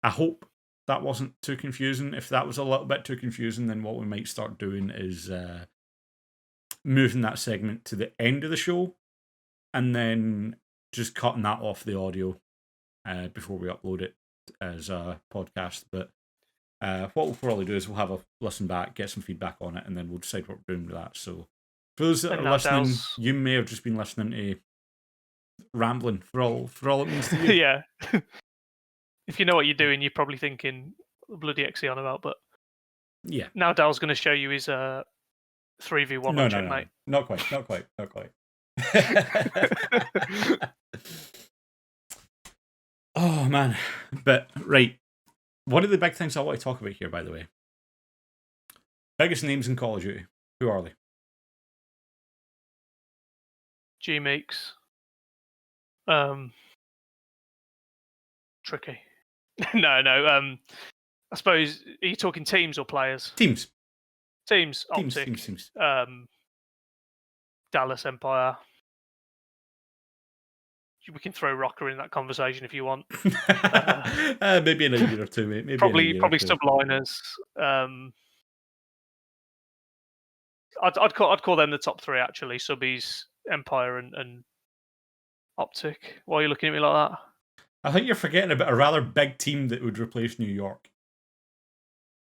hope that wasn't too confusing. If that was a little bit too confusing, then what we might start doing is moving that segment to the end of the show and then just cutting that off the audio before we upload it as a podcast. But what we'll probably do is we'll have a listen back, get some feedback on it, and then we'll decide what we're doing with that. So for those that are listening, you may have just been listening to rambling for all it means to you. Yeah. If you know what you're doing, you're probably thinking, bloody XE on about, but yeah. Now Dal's going to show you his 3v1 on checkmate. No. Not quite. Oh, man. But, right. One of the big things I want to talk about here, by the way. Biggest names in Call of Duty. Who are they? G-Meeks. Tricky. No. I suppose, are you talking teams or players? Teams. Optic. Teams. Dallas Empire. We can throw Rocker in that conversation if you want. Maybe in a year or two, mate. Maybe probably subliners. I'd call them the top 3 actually. Subbies, Empire, and Optic. Why are you looking at me like that? I think you're forgetting about a rather big team that would replace New York.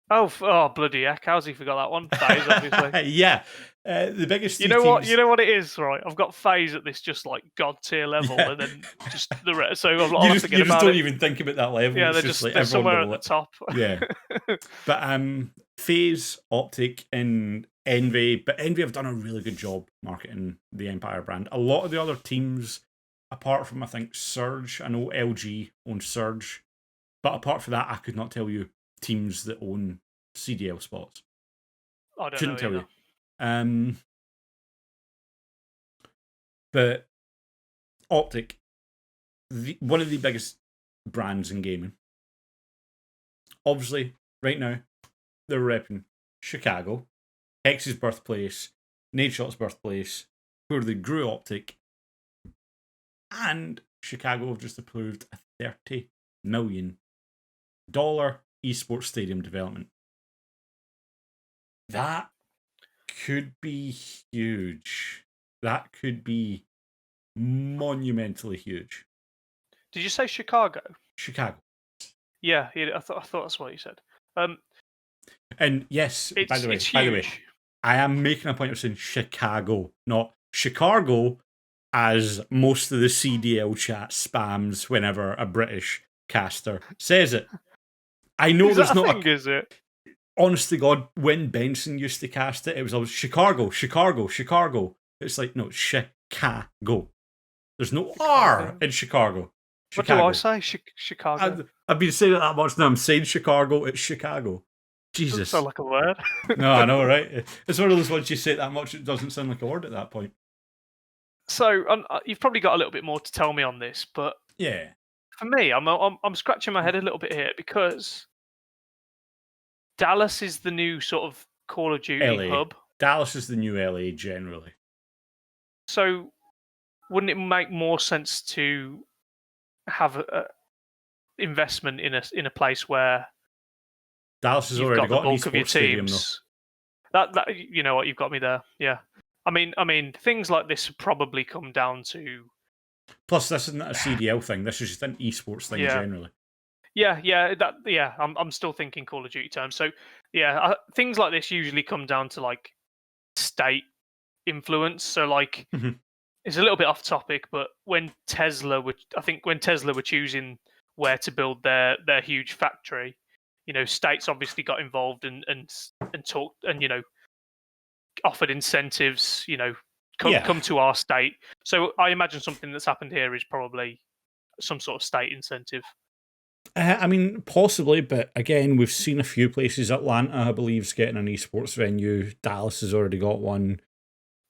Oh, bloody heck! How's he forgot that one? FaZe, obviously. Yeah, the biggest. You know what? You know what it is, right? I've got FaZe at this just like god tier level, and then just the rest. So I'll have to get you about just don't it. even think about that level. Yeah, it's they're just like they're somewhere at the top. Yeah, but FaZe, Optic, and Envy. But Envy have done a really good job marketing the Empire brand. A lot of the other teams, apart from I think Surge, I know LG owns Surge, but apart from that, I could not tell you teams that own CDL spots. I don't Shouldn't know tell either. you. But Optic, one of the biggest brands in gaming. Obviously, right now, they're repping Chicago, Hex's birthplace, Nadeshot's birthplace, where they grew Optic, and Chicago have just approved a $30 million esports stadium development. That could be huge. That could be monumentally huge. Did you say Chicago? Chicago. Yeah, I thought that's what you said. And yes, by the way, I am making a point of saying Chicago, not Chicago, as most of the CDL chat spams whenever a British caster says it. I know there's not a thing, is it? Honest to God, when Benson used to cast it, it was always Chicago. It's like, no, Chicago. There's no R in Chicago. What do I say? Chicago. I've been saying it that much now. I'm saying Chicago. It's Chicago. Jesus. Doesn't sound like a word. No, I know, right? It's one of those ones you say it that much, it doesn't sound like a word at that point. So you've probably got a little bit more to tell me on this, but yeah, for me, I'm scratching my head a little bit here because Dallas is the new sort of Call of Duty hub. Dallas is the new LA generally. So wouldn't it make more sense to have a investment in a place where Dallas has already got the bulk of your stadium, teams? that you know what, you've got me there. Yeah, I mean, things like this probably come down to. Plus, this isn't a CDL thing. This is just an esports thing Yeah. generally. Yeah. I'm still thinking Call of Duty terms. So yeah, things like this usually come down to like state influence. So like, it's a little bit off topic, but when Tesla were choosing where to build their huge factory, you know, states obviously got involved and talked and offered incentives. You know, come to our state. So I imagine something that's happened here is probably some sort of state incentive. I mean, possibly, but again, we've seen a few places. Atlanta, I believe, is getting an esports venue. Dallas has already got one.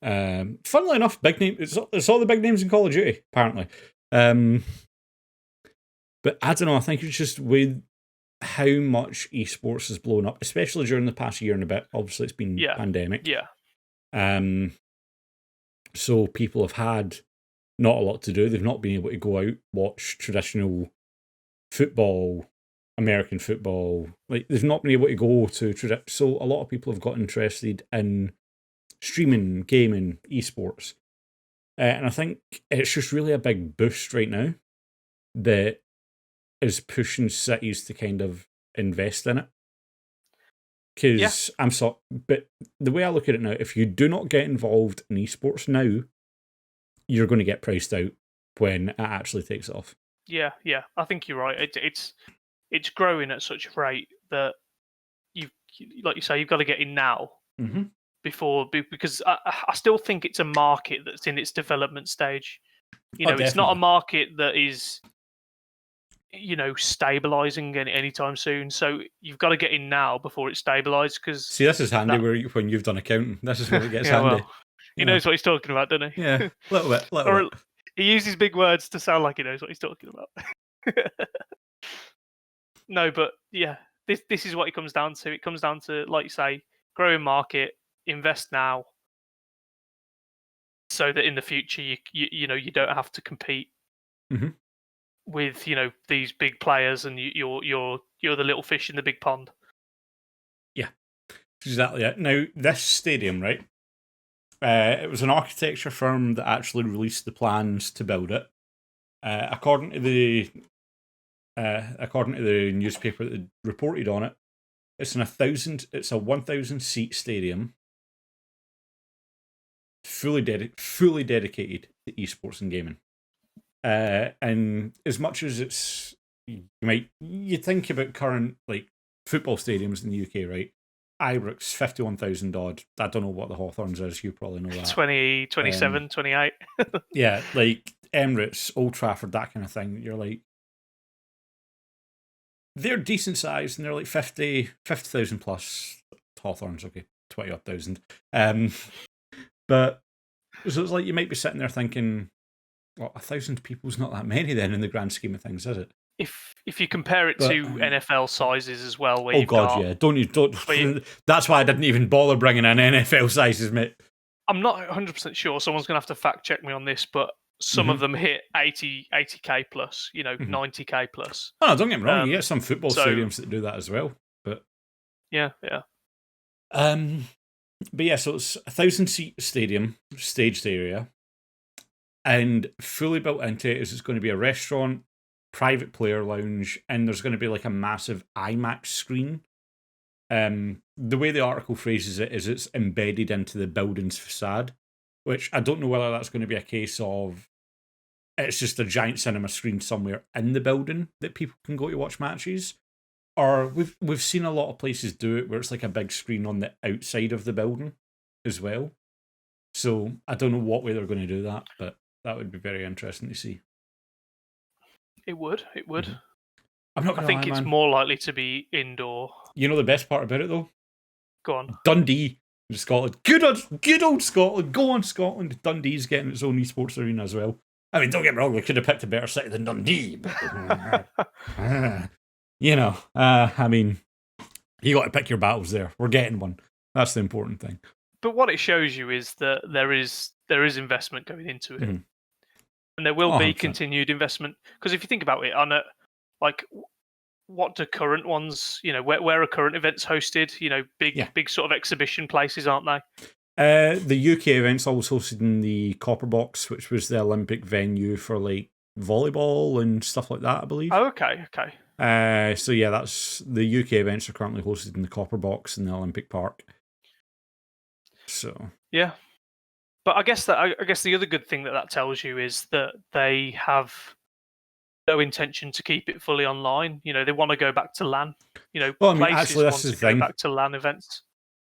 Funnily enough, big name. It's all the big names in Call of Duty, apparently. But I don't know. I think it's just with how much esports has blown up, especially during the past year and a bit. Obviously, it's been pandemic. Yeah. So people have had not a lot to do. They've not been able to go out, watch traditional football, American football. Like, they've not been able to go to so a lot of people have got interested in streaming, gaming, esports. And I think it's just really a big boost right now that is pushing cities to kind of invest in it. Because but the way I look at it now, if you do not get involved in esports now, you're going to get priced out when it actually takes off. Yeah. I think you're right. It's growing at such a rate that like you say, you've got to get in now because I still think it's a market that's in its development stage. You know, it's not a market that is stabilizing anytime soon. So you've got to get in now before it stabilizes. Because see, this is handy when you've done accounting. This is where it gets handy. Well, he knows what he's talking about, doesn't he? Yeah, a little bit. He uses big words to sound like he knows what he's talking about. No, but yeah, this is what it comes down to. It comes down to, like you say, growing market, invest now, so that in the future you don't have to compete with these big players, and you're the little fish in the big pond. Yeah, exactly it. Now this stadium, right? It was an architecture firm that actually released the plans to build it. According to the newspaper that reported on it, it's a 1,000 seat stadium, fully dedicated to esports and gaming. And as much as it's, you think about current like football stadiums in the UK, right? Ibrox, 51,000 odd. I don't know what the Hawthorns is. You probably know that. 20, 27, 28. Yeah, like Emirates, Old Trafford, that kind of thing. You're like, they're decent size, and they're like 50,000 plus. Hawthorns, okay, 20 odd thousand. But so it's like you might be sitting there thinking, well, 1,000 people's not that many then in the grand scheme of things, is it? If you compare it to NFL sizes as well, where don't. That's why I didn't even bother bringing in NFL sizes, mate. I'm not 100% sure. Someone's going to have to fact check me on this, but some of them hit 80k plus, 90k plus. Oh, no, don't get me wrong. You get some football stadiums that do that as well, but yeah. But yeah, so it's 1,000 seat stadium, staged area, and fully built into it is it's going to be a restaurant, private player lounge, and there's going to be like a massive IMAX screen. The way the article phrases it is it's embedded into the building's facade, which I don't know whether that's going to be a case of it's just a giant cinema screen somewhere in the building that people can go to watch matches, or we've seen a lot of places do it where it's like a big screen on the outside of the building as well. So I don't know what way they're going to do that, but that would be very interesting to see. It would. I'm not. I think it's more likely to be indoor. You know the best part about it though? Go on. Dundee, Scotland. Good old Scotland. Go on, Scotland. Dundee's getting its own esports arena as well. I mean, don't get me wrong, we could have picked a better city than Dundee, but I mean, you got to pick your battles there. We're getting one. That's the important thing. But what it shows you is that there is investment going into it, and there will be continued investment. Because if you think about it, what do current ones? Where are current events hosted? Big sort of exhibition places, aren't they? The UK event's always hosted in the Copper Box, which was the Olympic venue for like volleyball and stuff like that, I believe. Oh, okay. So yeah, that's the UK events are currently hosted in the Copper Box in the Olympic Park. So yeah, but I guess the other good thing that tells you is that they have no intention to keep it fully online. They want to go back to LAN. well, I mean, Places actually, want this is to the go thing. back to LAN events.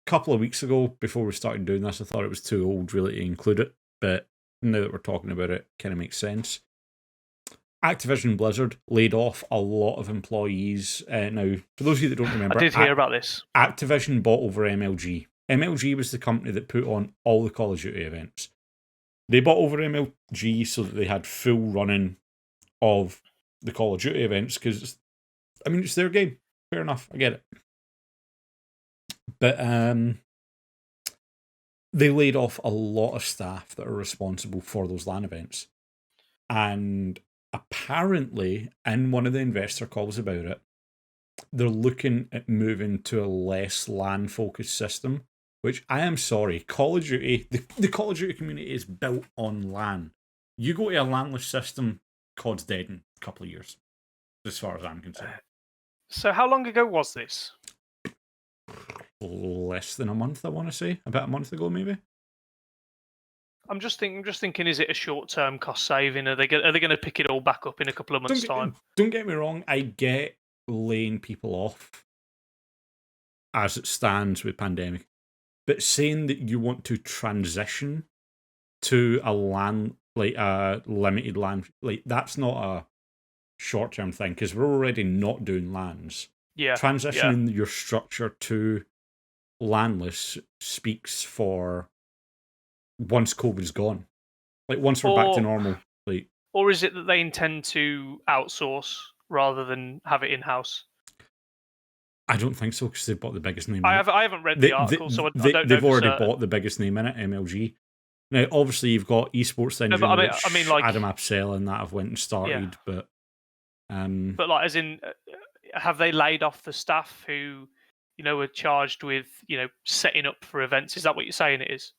A couple of weeks ago, before we started doing this, I thought it was too old really to include it, but now that we're talking about it, it kind of makes sense. Activision Blizzard laid off a lot of employees. Now, for those of you that don't remember, I did hear about this. Activision bought over MLG. MLG was the company that put on all the Call of Duty events. They bought over MLG so that they had full running of the Call of Duty events because, I mean, it's their game. Fair enough, I get it. But they laid off a lot of staff that are responsible for those LAN events. And apparently, in one of the investor calls about it, they're looking at moving to a less LAN focused system, which I am sorry, Call of Duty, the Call of Duty community is built on LAN. You go to a LANless system, COD's dead in a couple of years, as far as I'm concerned. So how long ago was this? Less than a month, I want to say. About a month ago, maybe. I'm just thinking, is it a short-term cost saving? Are they going to pick it all back up in a couple of months' time? Don't get me wrong, I get laying people off as it stands with pandemic, but saying that you want to transition to a LAN, like a limited LAN, like that's not a short-term thing because we're already not doing LANs. Yeah, transitioning your structure to LANless speaks for once COVID's gone, like once we're back to normal. Like, or is it that they intend to outsource rather than have it in-house? I don't think so because they've bought the biggest name. I haven't read the article, so I don't know. They've already bought the biggest name in it, MLG. Now, obviously, you've got Esports Engine, no, but which I mean, like Adam Apsell and that have went and started, but like, as in, have they laid off the staff who, are charged with, setting up for events? Is that what you're saying it is?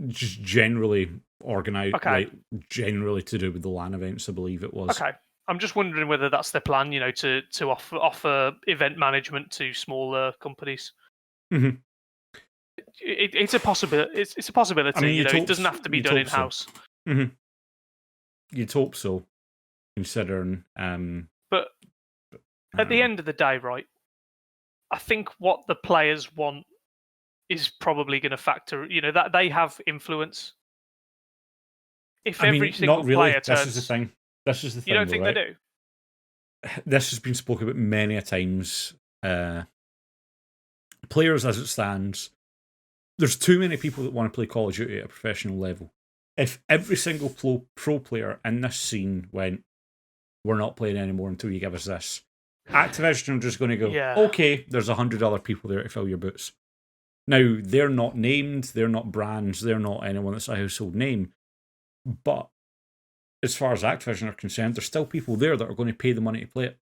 Just generally organized, like generally to do with the LAN events, I believe it was. Okay. I'm just wondering whether that's their plan, to offer event management to smaller companies. Mm-hmm. It's a possibility. It's a possibility. I mean, it doesn't have to be done in house. So. Mm-hmm. You'd hope so, considering. But at the end of the day, right? I think what the players want is probably going to factor. That they have influence. If every single not really. player turns, this is the thing. This is the thing. You don't think right? they do? This has been spoken about many a times. Players, as it stands, there's too many people that want to play Call of Duty at a professional level. If every single pro player in this scene went, we're not playing anymore until you give us this, Activision are just going to go, okay, there's 100 other people there to fill your boots. Now, they're not named, they're not brands, they're not anyone that's a household name. But as far as Activision are concerned, there's still people there that are going to pay the money to play it.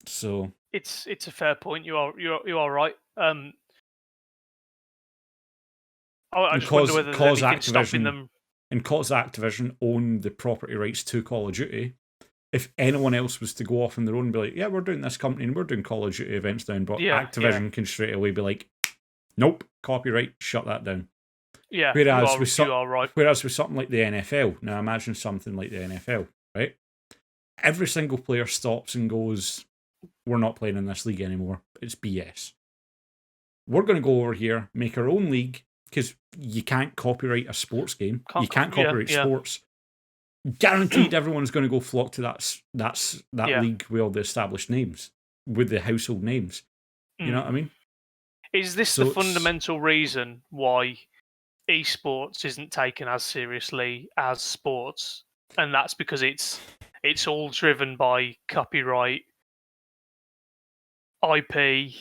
So it's a fair point. You are right. I just wonder whether there's anything stopping them. And because Activision own the property rights to Call of Duty, if anyone else was to go off on their own and be like, yeah, we're doing this company and we're doing Call of Duty events down, but Activision can straight away be like, nope, copyright, shut that down. Yeah, whereas you are right. Whereas with something like the NFL, now imagine something like the NFL, right? Every single player stops and goes, we're not playing in this league anymore. It's BS. We're going to go over here, make our own league, because you can't copyright a sports game. You can't copyright sports. Guaranteed everyone's going to go flock to that league with all the established names, with the household names. You know what I mean? Is this the fundamental reason why esports isn't taken as seriously as sports? And that's because it's all driven by copyright, IP.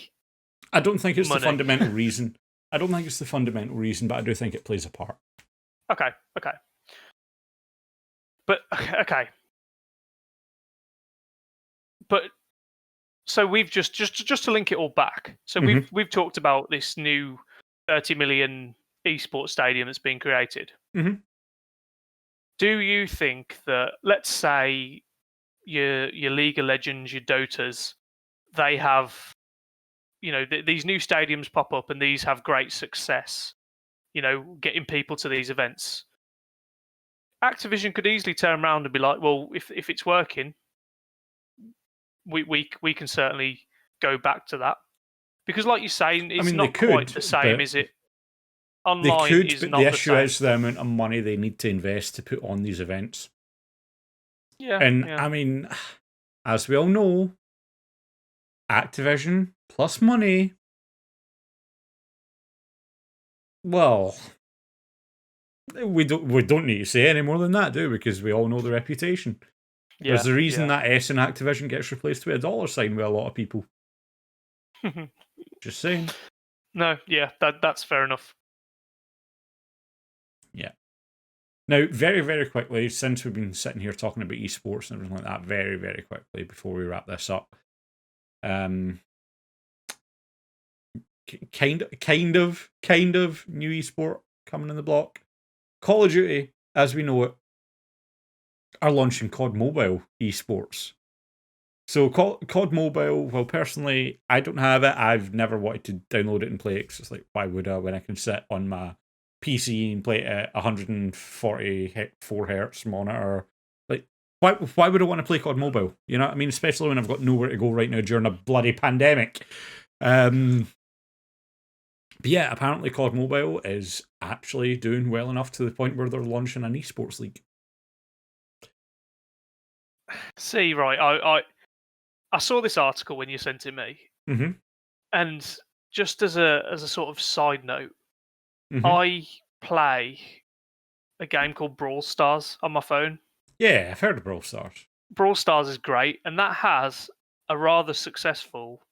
I don't think it's money. The fundamental reason. I don't think it's the fundamental reason, but I do think it plays a part. Okay. But So we've just to link it all back. So we've talked about this new 30 million esports stadium that's being created. Do you think that, let's say, your League of Legends, your Dotas, they have, these new stadiums pop up and these have great success, getting people to these events. Activision could easily turn around and be like, well, if it's working, we can certainly go back to that. Because like you're saying, it's not quite the same, is it? Online is not the same. The issue is the amount of money they need to invest to put on these events. Yeah. And I mean, as we all know, Activision plus money. Well, we don't need to say any more than that, do we? Because we all know the reputation. Yeah, there's a reason that S in Activision gets replaced with a $sign with a lot of people. Just saying. No, yeah, that's fair enough. Yeah. Now, very, very quickly, since we've been sitting here talking about esports and everything like that, very, very quickly before we wrap this up, kind of new esport coming in the block. Call of Duty, as we know it, are launching COD Mobile esports. So COD Mobile, well, personally, I don't have it. I've never wanted to download it and play it, because it's like, why would I, when I can sit on my PC and play it at 144 hertz monitor? Like, why would I want to play COD Mobile? You know what I mean? Especially when I've got nowhere to go right now during a bloody pandemic. But yeah, apparently COD Mobile is actually doing well enough to the point where they're launching an esports league. See, right, I saw this article when you sent it me, and just as a sort of side note, I play a game called Brawl Stars on my phone. Yeah, I've heard of Brawl Stars. Brawl Stars is great, and that has a rather successful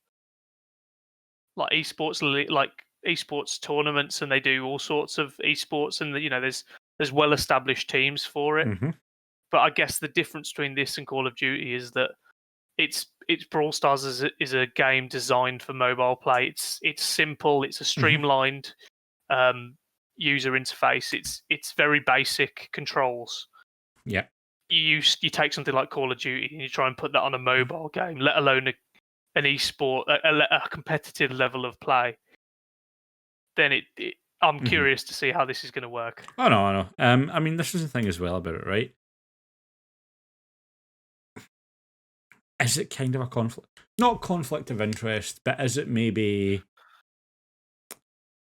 esports tournaments, and they do all sorts of esports, and there's well established teams for it. But I guess the difference between this and Call of Duty is that it's Brawl Stars is a game designed for mobile play. It's simple. It's a streamlined user interface. It's very basic controls. Yeah. You take something like Call of Duty and you try and put that on a mobile game, let alone an esport, a competitive level of play. Then I'm curious to see how this is going to work. I know. I mean, this is the thing as well about it, right? Is it kind of a conflict? Not conflict of interest, but is it maybe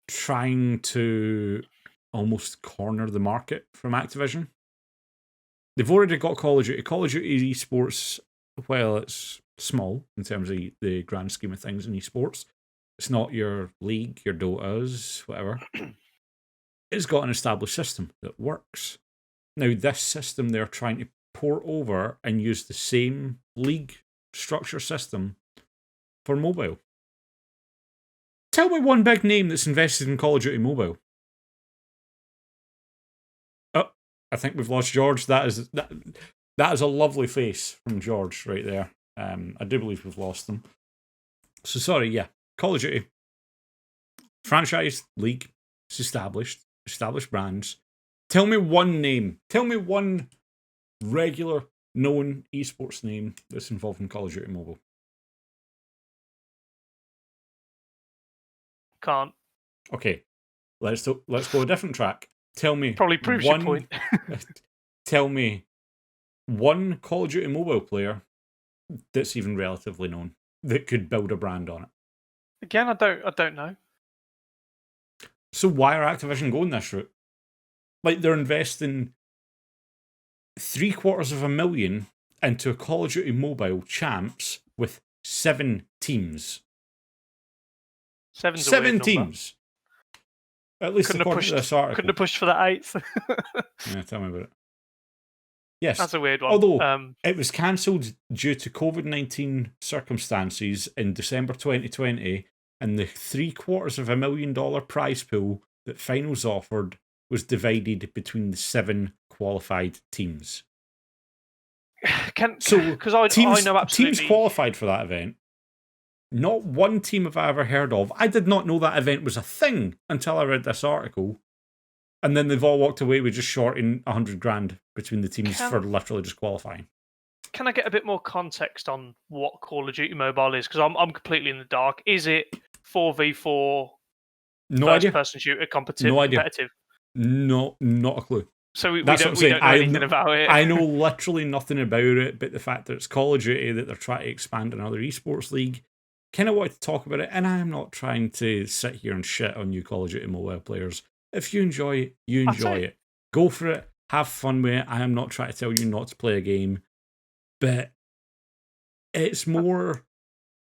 trying to almost corner the market from Activision? They've already got Call of Duty. Call of Duty esports, well, it's small in terms of the grand scheme of things in esports. It's not your League, your Dotas, whatever. It's got an established system that works. Now, this system they're trying to port over and use the same League structure system for mobile. Tell me one big name that's invested in Call of Duty Mobile. Oh, I think we've lost George. That is a lovely face from George right there. I do believe we've lost them. So sorry, yeah. Call of Duty. Franchise, League, it's established brands. Tell me one name. Tell me one regular known esports name that's involved in Call of Duty Mobile. Can't. Okay, let's go a different track. Tell me. Probably proves your point. Tell me one Call of Duty Mobile player that's even relatively known that could build a brand on it. Again, I don't know. So why are Activision going this route? Like, they're investing $750,000 into a Call of Duty Mobile champs with 7 teams. Seven teams. At least according to this article. Couldn't have pushed for that 8th. Yeah, tell me about it. Yes. That's a weird one. Although it was cancelled due to COVID-19 circumstances in December 2020, and the $750,000 prize pool that finals offered was divided between the 7 qualified teams. Because I know absolutely teams qualified for that event. Not one team have I ever heard of. I did not know that event was a thing until I read this article. And then they've all walked away with just shorting 100 grand between the teams for literally just qualifying. Can I get a bit more context on what Call of Duty Mobile is? Because I'm completely in the dark. Is it 4v4 first-person shooter competitive? No, not a clue. So we don't know anything about it. I know literally nothing about it, but the fact that it's Call of Duty, that they're trying to expand another esports league, kind of wanted to talk about it, and I'm not trying to sit here and shit on you Call of Duty mobile players. If you enjoy it, you enjoy it. Go for it. Have fun with it. I am not trying to tell you not to play a game, but it's more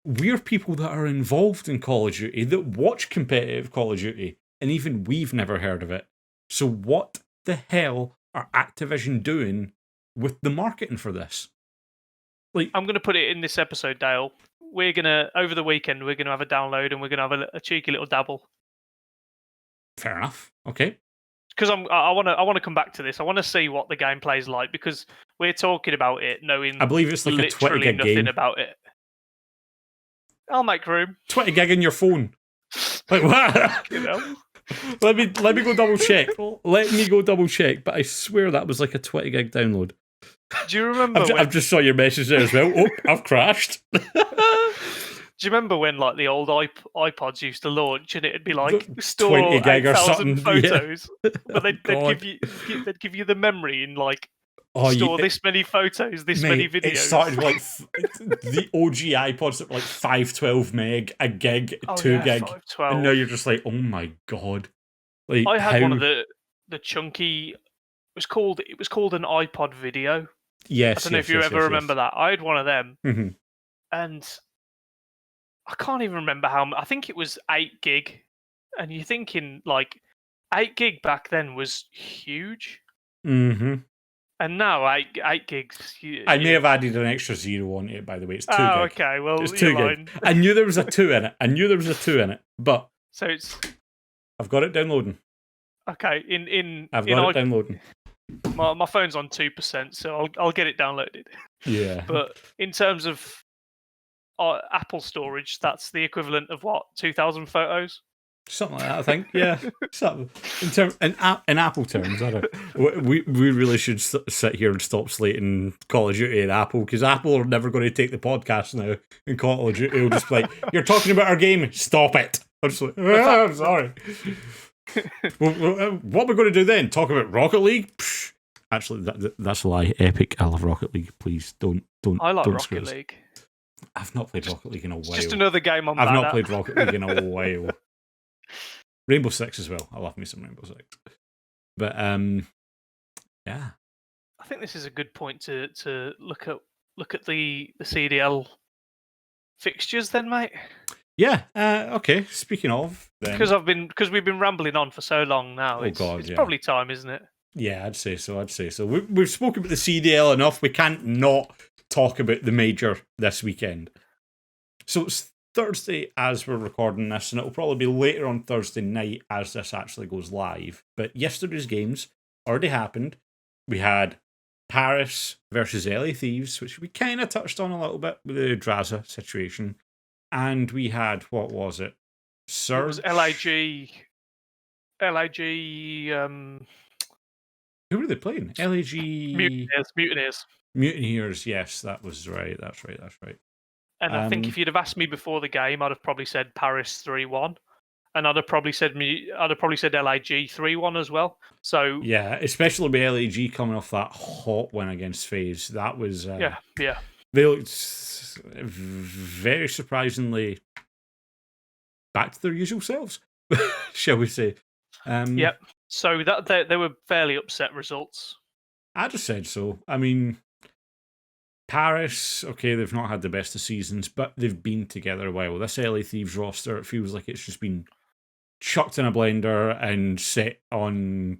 we're people that are involved in Call of Duty, that watch competitive Call of Duty, and even we've never heard of it. So what the hell are Activision doing with the marketing for this? Like, I'm going to put it in this episode, Dale. We're going to, over the weekend, we're going to have a download and we're going to have a cheeky little dabble. Fair enough. Okay. Because I want to come back to this. I want to see what the gameplay is like, because we're talking about it knowing I believe it's like a 20 gig nothing game. about it. I'll make room. 20 gig in your phone. Like what? You know? Let me go double check. Let me go double check. But I swear that was like a 20 gig download. Do you remember? I've just saw your message there as well. Oh, I've crashed. Do you remember when like the old iPods used to launch and it'd be like store 20 gig or something photos, yeah. but they'd give you the memory in like store this many photos, many videos. It started like the OG iPods that were like 512 meg, a gig, 2 gig, 512. And now you're just like, oh my god! Like I had one of the chunky. It was called an iPod Video. Yes, I don't know if you ever remember that. I had one of them, mm-hmm. and I can't even remember how. I think it was 8 gig, and you're thinking like 8 gig back then was huge. Mm-hmm. And now 8 gigs. I may have added an extra 0 on it, by the way. It's 2 gig. Okay, well, it's 2 gig. I knew there was a 2 in it. But so it's. I've got it downloading. Okay, I've got it downloading. My phone's on 2%, so I'll get it downloaded. Yeah. But in terms of Apple storage, that's the equivalent of what, 2,000 photos? Something like that, I think. Yeah, something in Apple terms. I don't. We really should sit here and stop slating Call of Duty and Apple, because Apple are never going to take the podcast now, and Call of Duty will just be like, "You're talking about our game. Stop it." I'm just like, I'm sorry. What are we going to do then? Talk about Rocket League? Psh. Actually, that's a lie. Epic. I love Rocket League. Please don't. I like Rocket League. I've not played Rocket League in a while. Just another game I've not played Rocket League in a while. Rainbow Six as well. I love me some Rainbow Six. But yeah. I think this is a good point to look at the CDL fixtures then, mate. Yeah. Okay. Speaking of, because we've been rambling on for so long now. It's probably time, isn't it? Yeah, I'd say so. We've spoken about the CDL enough. We can't not talk about the major this weekend. So it's Thursday as we're recording this, and it'll probably be later on Thursday night as this actually goes live. But yesterday's games already happened. We had Paris versus LA Thieves, which we kind of touched on a little bit with the Draza situation. And we had, what was it? Surge? It was LAG. Who were they playing? LAG. Mutineers, yes, that was right. That's right. And I think if you'd have asked me before the game, I'd have probably said Paris 3-1. And I'd have probably said LAG 3-1 as well. So yeah, especially with LAG coming off that hot win against FaZe. That was yeah. They looked very surprisingly back to their usual selves, shall we say? Yep. So that they were fairly upset results. I just said so. I mean, Paris, okay, they've not had the best of seasons, but they've been together a while. This LA Thieves roster, it feels like it's just been chucked in a blender and set on,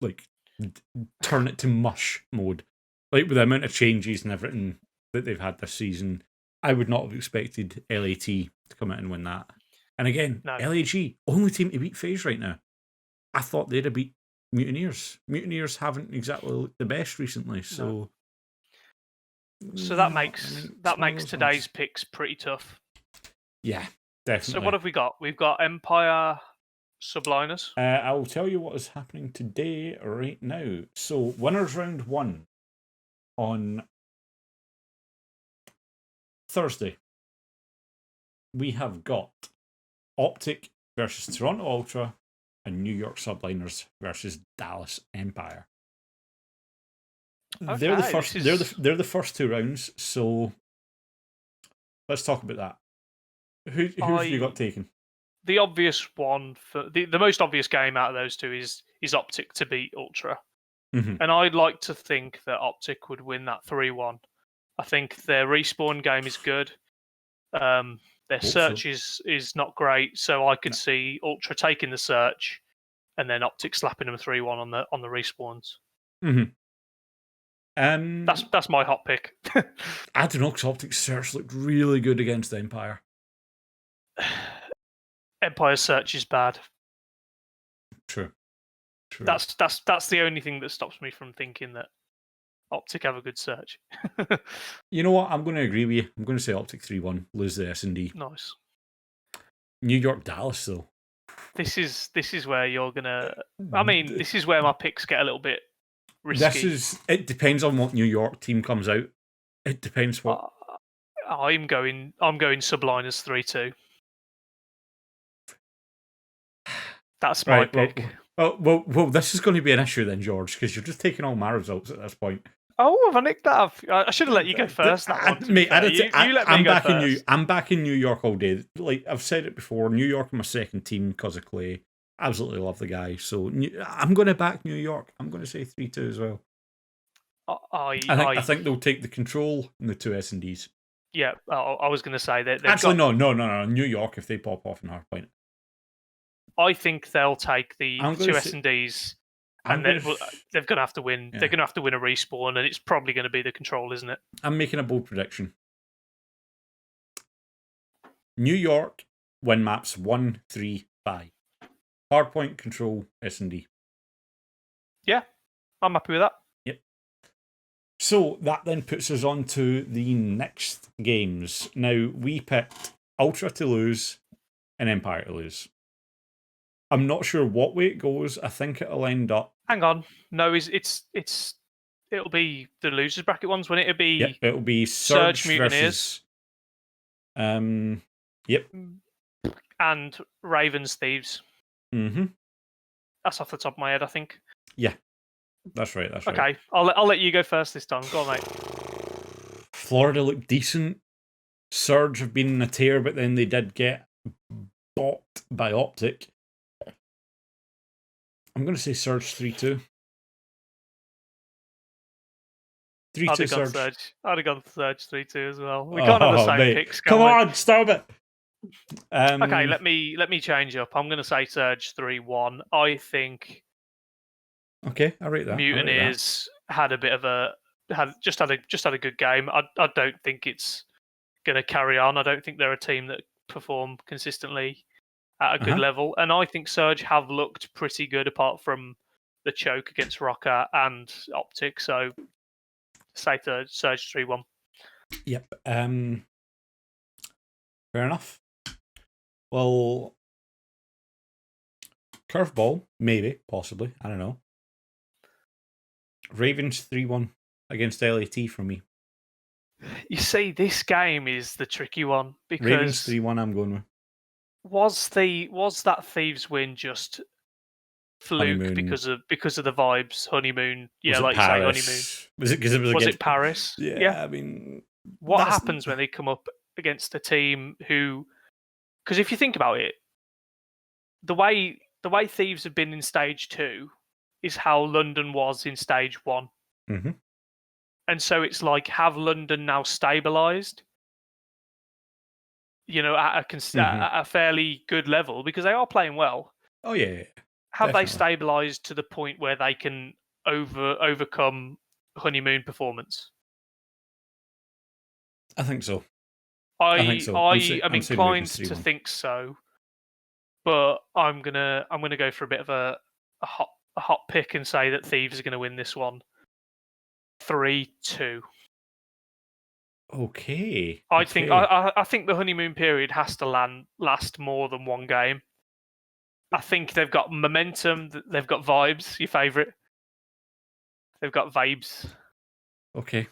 like, turn it to mush mode. Like, with the amount of changes and everything that they've had this season, I would not have expected LAT to come out and win that. And again, no. LAG, only team to beat FaZe right now. I thought they'd have beat Mutineers. Mutineers haven't exactly looked the best recently, so... So Yeah, that makes today's picks pretty tough. Yeah, definitely. So what have we got? We've got Empire Subliners. I'll tell you what is happening today right now. So winners round 1 on Thursday. We have got Optic versus Toronto Ultra and New York Subliners versus Dallas Empire. Okay, They're the first. They're the first 2 rounds. So let's talk about that. Who have you got taken? The obvious one for the most obvious game out of those two is Optic to beat Ultra, and I'd like to think that Optic would win that 3-1. I think their respawn game is good. Their search is not great, so I could see Ultra taking the search, and then Optic slapping them 3-1 on the respawns. That's my hot pick. I don't know, because Optic's search looked really good against Empire. Empire's search is bad. True. That's the only thing that stops me from thinking that Optic have a good search. You know what? I'm going to agree with you. I'm going to say Optic 3-1, lose the S&D. Nice. New York Dallas though. This is where you're gonna. I mean, this is where my picks get a little bit risky. It depends on what New York team comes out. It depends what. I'm going Subliners 3-2. That's my pick. Well, this is going to be an issue then, George, because you're just taking all my results at this point. Oh, have I nicked that? I should have let you go first. Mate, I'm back in New York all day. Like I've said it before, New York is my second team because of Clay. Absolutely love the guy. So I'm going to back New York. I'm going to say 3-2 as well. I think they'll take the control and the 2 S&Ds. Yeah, I was going to say that. Actually, no. New York, if they pop off in Hardpoint. I think they'll take the 2 S&Ds, and they're going to have to win. Yeah. They're going to have to win a respawn, and it's probably going to be the control, isn't it? I'm making a bold prediction. New York win maps 1, 3, 5. Hardpoint, control, S&D. Yeah, I'm happy with that. Yep. So that then puts us on to the next games. Now, we picked Ultra to lose and Empire to lose. I'm not sure what way it goes. I think it'll end up. Hang on. No, it'll be the losers bracket ones, won't it? It'll be Surge Mutineers. Versus, yep. And Ravens Thieves. Mm-hmm. That's off the top of my head, I think. Yeah, that's right. Okay, I'll let you go first this time. Go on, mate. Florida looked decent. Surge have been in a tear, but then they did get bought by Optic. I'm going to say Surge 3-2. 3-2 Surge. I'd have gone Surge 3-2 as well. We can't have the same picks. Come on, stop it. Okay, let me change up. I'm going to say Surge 3-1. I think. Okay, I rate that. Mutineers had a bit of a just had a good game. I don't think it's going to carry on. I don't think they're a team that perform consistently at a good level, and I think Surge have looked pretty good apart from the choke against Rocker and Optic. So, say Surge 3-1. Yep. Fair enough. Well, curveball, maybe, possibly. I don't know. Ravens 3-1 against LAT for me. You see, this game is the tricky one because Ravens 3-1. I'm going with. Was that Thieves win just fluke honeymoon. because of the vibes? Honeymoon, yeah, like Paris? You say, honeymoon. Was it because it was it Paris? Yeah, I mean, what happens when they come up against a team who? Because if you think about it, the way Thieves have been in stage 2 is how London was in stage 1. Mm-hmm. And so it's like, have London now stabilised? You know, at a fairly good level because they are playing well. Oh yeah. Have they stabilised to the point where they can overcome honeymoon performance? I think so. I think so. I'm inclined to think so, but I'm gonna go for a bit of a hot pick and say that Thieves are going to win this one 3-2. Okay. I think Okay. I think the honeymoon period has to last more than one game. I think they've got momentum. They've got vibes. Your favourite? They've got vibes. Okay.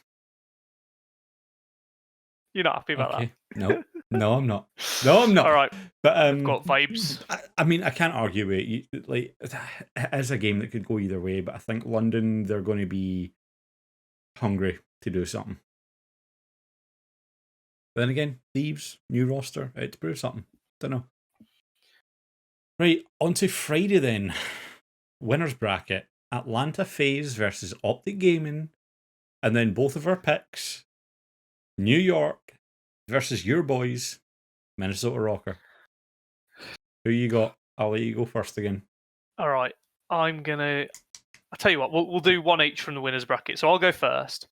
You're not happy about Okay. that? No. No, I'm not. No, I'm not. All right. But They've got vibes. I mean, I can't argue with it. Like, it is a game that could go either way. But I think London, they're going to be hungry to do something. Then again, Thieves, new roster, out to prove something. Don't know. Right, on to Friday then. Winners bracket. Atlanta FaZe versus Optic Gaming. And then both of our picks. New York versus your boys, Minnesota Rocker. Who you got? I'll let you go first again. All right. I'll tell you what, we'll do one each from the winners bracket. So I'll go first.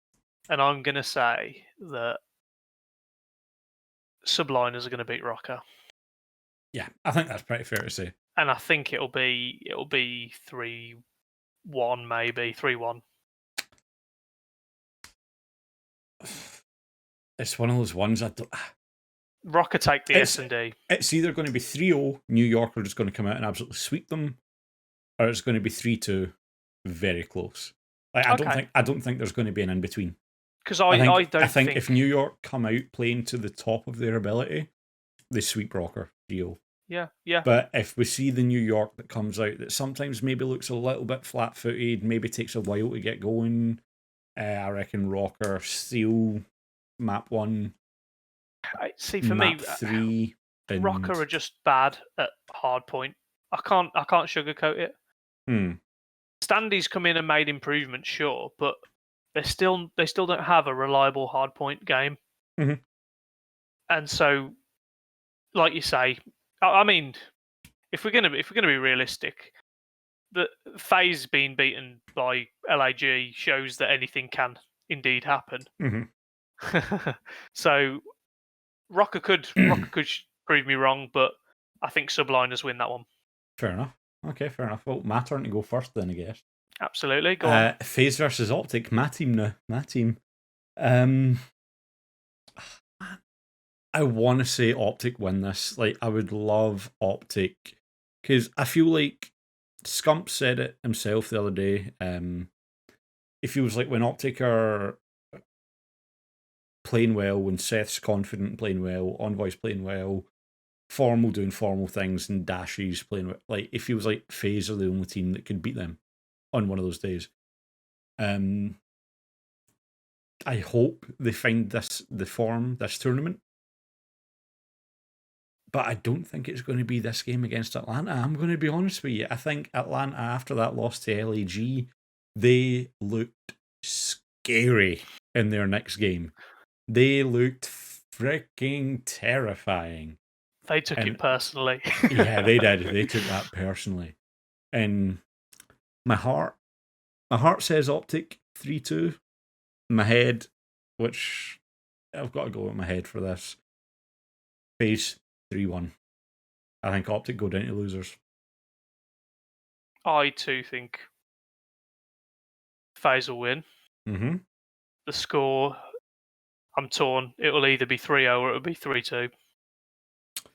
And I'm gonna say that Subliners are gonna beat Rocker. Yeah, I think that's pretty fair to say. And I think it'll be 3-1, maybe 3-1. It's one of those ones I don't. Rocker take the S&D. It's either going to be 3-0, New York are just going to come out and absolutely sweep them, or it's going to be 3-2, very close. Like, I don't think there's going to be an in between. Because I think if New York come out playing to the top of their ability, they sweep Rocker 3-0. Yeah. But if we see the New York that comes out that sometimes maybe looks a little bit flat-footed, maybe takes a while to get going, I reckon Rocker steal map 1. See, for map me, 3. Rocker are just bad at hardpoint. I can't sugarcoat it. Standy's come in and made improvements, sure, but they still don't have a reliable hardpoint game. Mm-hmm. And so, like you say, I mean, if we're gonna be realistic, the FaZe being beaten by LAG shows that anything can indeed happen. Mm-hmm. So Rocker could prove me wrong, but I think Subliners win that one. Fair enough. Okay, fair enough. Well, my turn to go first then, I guess. Absolutely. Go on. FaZe versus Optic. My team now. My team. I want to say Optic win this. Like, I would love Optic because I feel like Scump said it himself the other day. It feels like when Optic are playing well, when Seth's confident playing well, Envoy's playing well, Formal doing formal things, and Dashy's playing well, like, it feels like FaZe are the only team that could beat them on one of those days. I hope they find the form this tournament. But I don't think it's going to be this game against Atlanta. I'm going to be honest with you. I think Atlanta, after that loss to LAG, they looked scary in their next game. They looked freaking terrifying. They took it personally. Yeah, they did. They took that personally. And my heart says Optic 3-2. My head, which I've got to go with my head for this, FaZe 3-1. I think Optic go down to losers. I too think FaZe will win. Mm-hmm. The score, I'm torn. It'll either be 3-0 or it'll be 3-2.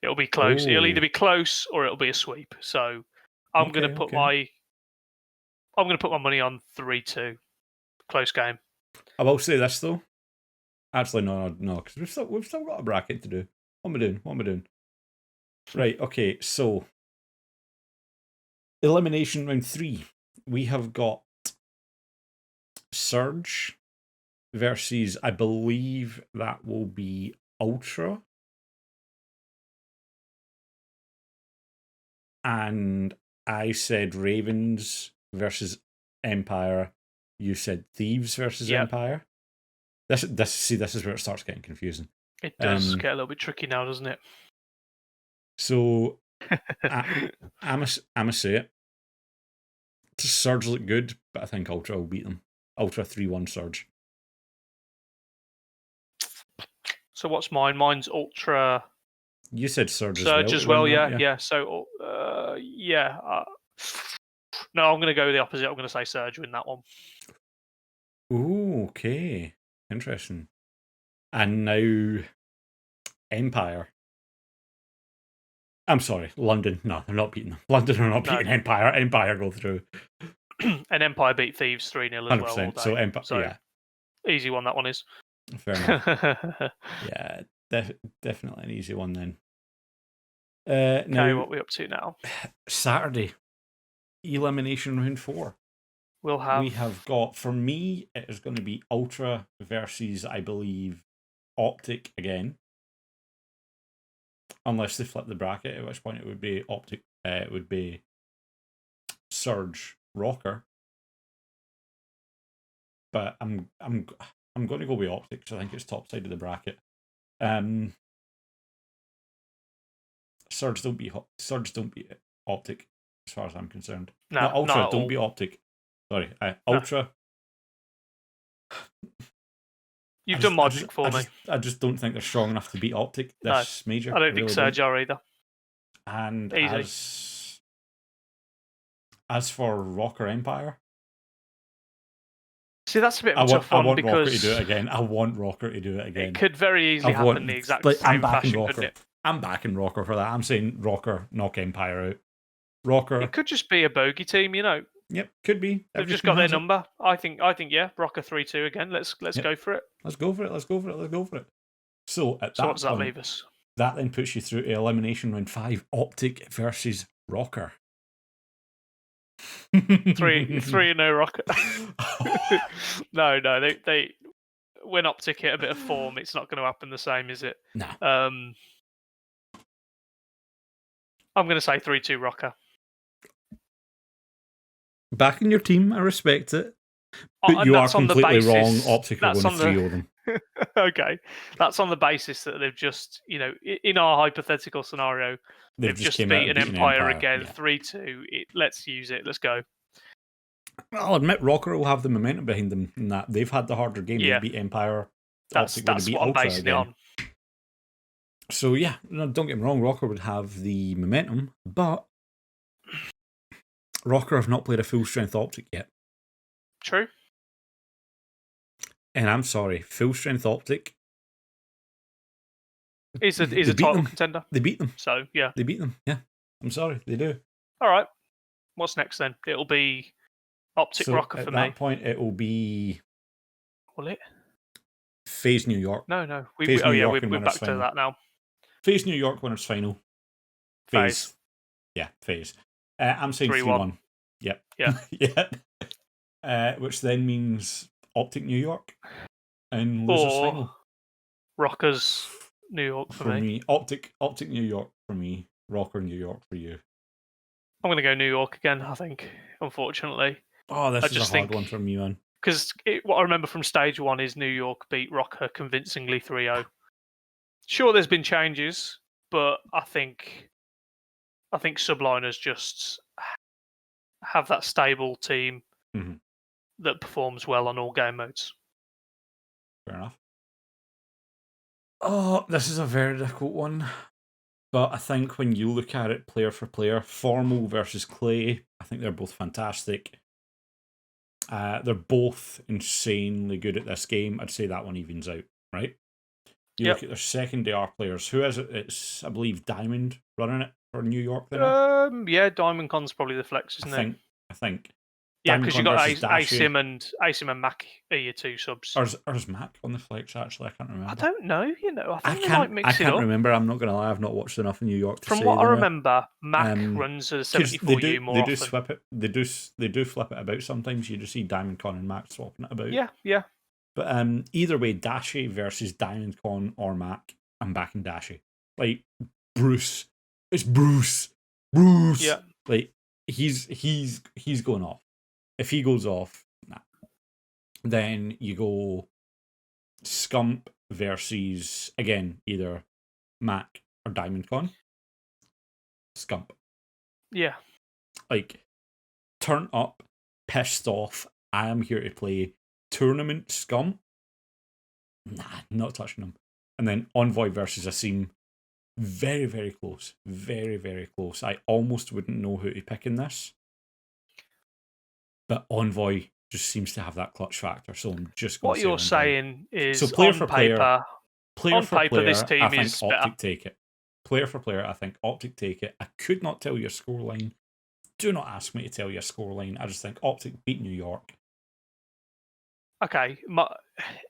It'll be close. It'll either be close or it'll be a sweep. So I'm going to put my money on 3-2. Close game. I will say this though. Actually, no, because we've still got a bracket to do. What am I doing? Right, okay, so elimination round 3. We have got Surge versus, I believe that will be Ultra. And I said Ravens versus Empire. You said Thieves versus Empire. This is where it starts getting confusing. It does get a little bit tricky now, doesn't it? So I'm a say it. Surge look good, but I think Ultra will beat them. Ultra 3-1 Surge. So what's mine? Mine's Ultra. You said Surge as well. Yeah. So no, I'm going to go the opposite. I'm going to say Surge win that one. Ooh, okay. Interesting. And now Empire. I'm sorry, London. No, they're not beating them. London are not beating Empire. Empire go through. And Empire beat Thieves 3-0 as well. 100%. So Empire, yeah. Easy one, that one is. Fair enough. Yeah, definitely an easy one then. Okay, what are we up to now? Saturday, elimination round 4. We have got, for me, it is going to be Ultra versus, I believe, Optic again. Unless they flip the bracket, at which point it would be Optic. It would be Surge Rocker. But I'm going to go with Optic because I think it's top side of the bracket. Surge don't beat Optic as far as I'm concerned. No, Ultra don't beat Optic. Sorry, Ultra. You've done magic for me. I just don't think they're strong enough to beat Optic this major. I don't think Surge are either. And as for Rocker Empire, see, that's a bit of a tough one because Rocker to do it again. I want Rocker to do it again. It could very easily happen the exact same fashion, couldn't it? I'm backing Rocker for that. I'm saying Rocker knock Empire out. Rocker. It could just be a bogey team, you know. Yep, could be. They've just got their number. I think yeah, Rocker 3-2 again. Let's go for it. Let's go for it. So at that what does that leave us? That then puts you through elimination round 5, Optic versus Rocker. 3-0 Rocker. No, they when Optic hit a bit of form, it's not going to happen the same, is it? No. I'm going to say 3-2 Rocker. Backing your team, I respect it. But you are completely wrong. Optic are going to 3-0 them. Okay. That's on the basis that they've just, in our hypothetical scenario, they've just beaten Empire again, 3-2. Let's use it. Let's go. I'll admit Rocker will have the momentum behind them in that they've had the harder game. They beat Empire. That's what I'm basing it on. So yeah, don't get me wrong, Rocker would have the momentum, but Rocker have not played a full strength Optic yet. True. And I'm sorry, full strength Optic is a title contender. They beat them. So yeah. They beat them, yeah. I'm sorry, they do. Alright. What's next then? It'll be Optic Rocker for me. At that point it will be... Will it? FaZe New York. No. We're back to that now. FaZe New York winners final. FaZe. Yeah, FaZe. I'm saying 3-1. Yep. Yeah. Yeah. Which then means Optic New York and losers final. Rockers New York for me. Optic New York for me. Rocker New York for you. I'm going to go New York again, I think, unfortunately. Oh, this is a hard one for me, man. Because what I remember from stage 1 is New York beat Rocker convincingly 3-0. Sure, there's been changes, but I think Subliners just have that stable team that performs well on all game modes. Fair enough. Oh, this is a very difficult one. But I think when you look at it player for player, Formal versus Clay, I think they're both fantastic. They're both insanely good at this game. I'd say that one evens out, right? You look at their secondary players. Who is it? It's, I believe, Diamond running it for New York. Yeah, Diamond Con's probably the flex, isn't it? I think. Yeah, because you've got Asim and Mac are your two subs. Or is Mac on the flex, actually? I can't remember. I don't know, I think they might mix it up. I can't remember, I'm not going to lie, I've not watched enough in New York to From what I remember, Mac runs a 74U more often. Swap it. They do flip it about sometimes. You just see Diamond Con and Mac swapping it about. Yeah. But either way, Dashi versus Diamond Con or Mac, I'm backing Dashi. Like, Bruce. It's Bruce. Yeah. Like, he's going off. If he goes off, nah. Then you go Scump versus, again, either Mac or Diamond Con. Scump. Yeah. Like, turn up, pissed off, I am here to play tournament Scum. Nah, not touching him. And then Envoy versus Asim. Very, very close. Very, very close. I almost wouldn't know who to pick in this. But Envoy just seems to have that clutch factor, so I'm just going to say what you're saying is, so player on for paper, player, Player for paper, player, this team I think is Optic better. take it. Player for player, I think Optic take it. I could not tell you a scoreline. Do not ask me to tell you a scoreline. I just think Optic beat New York. Okay,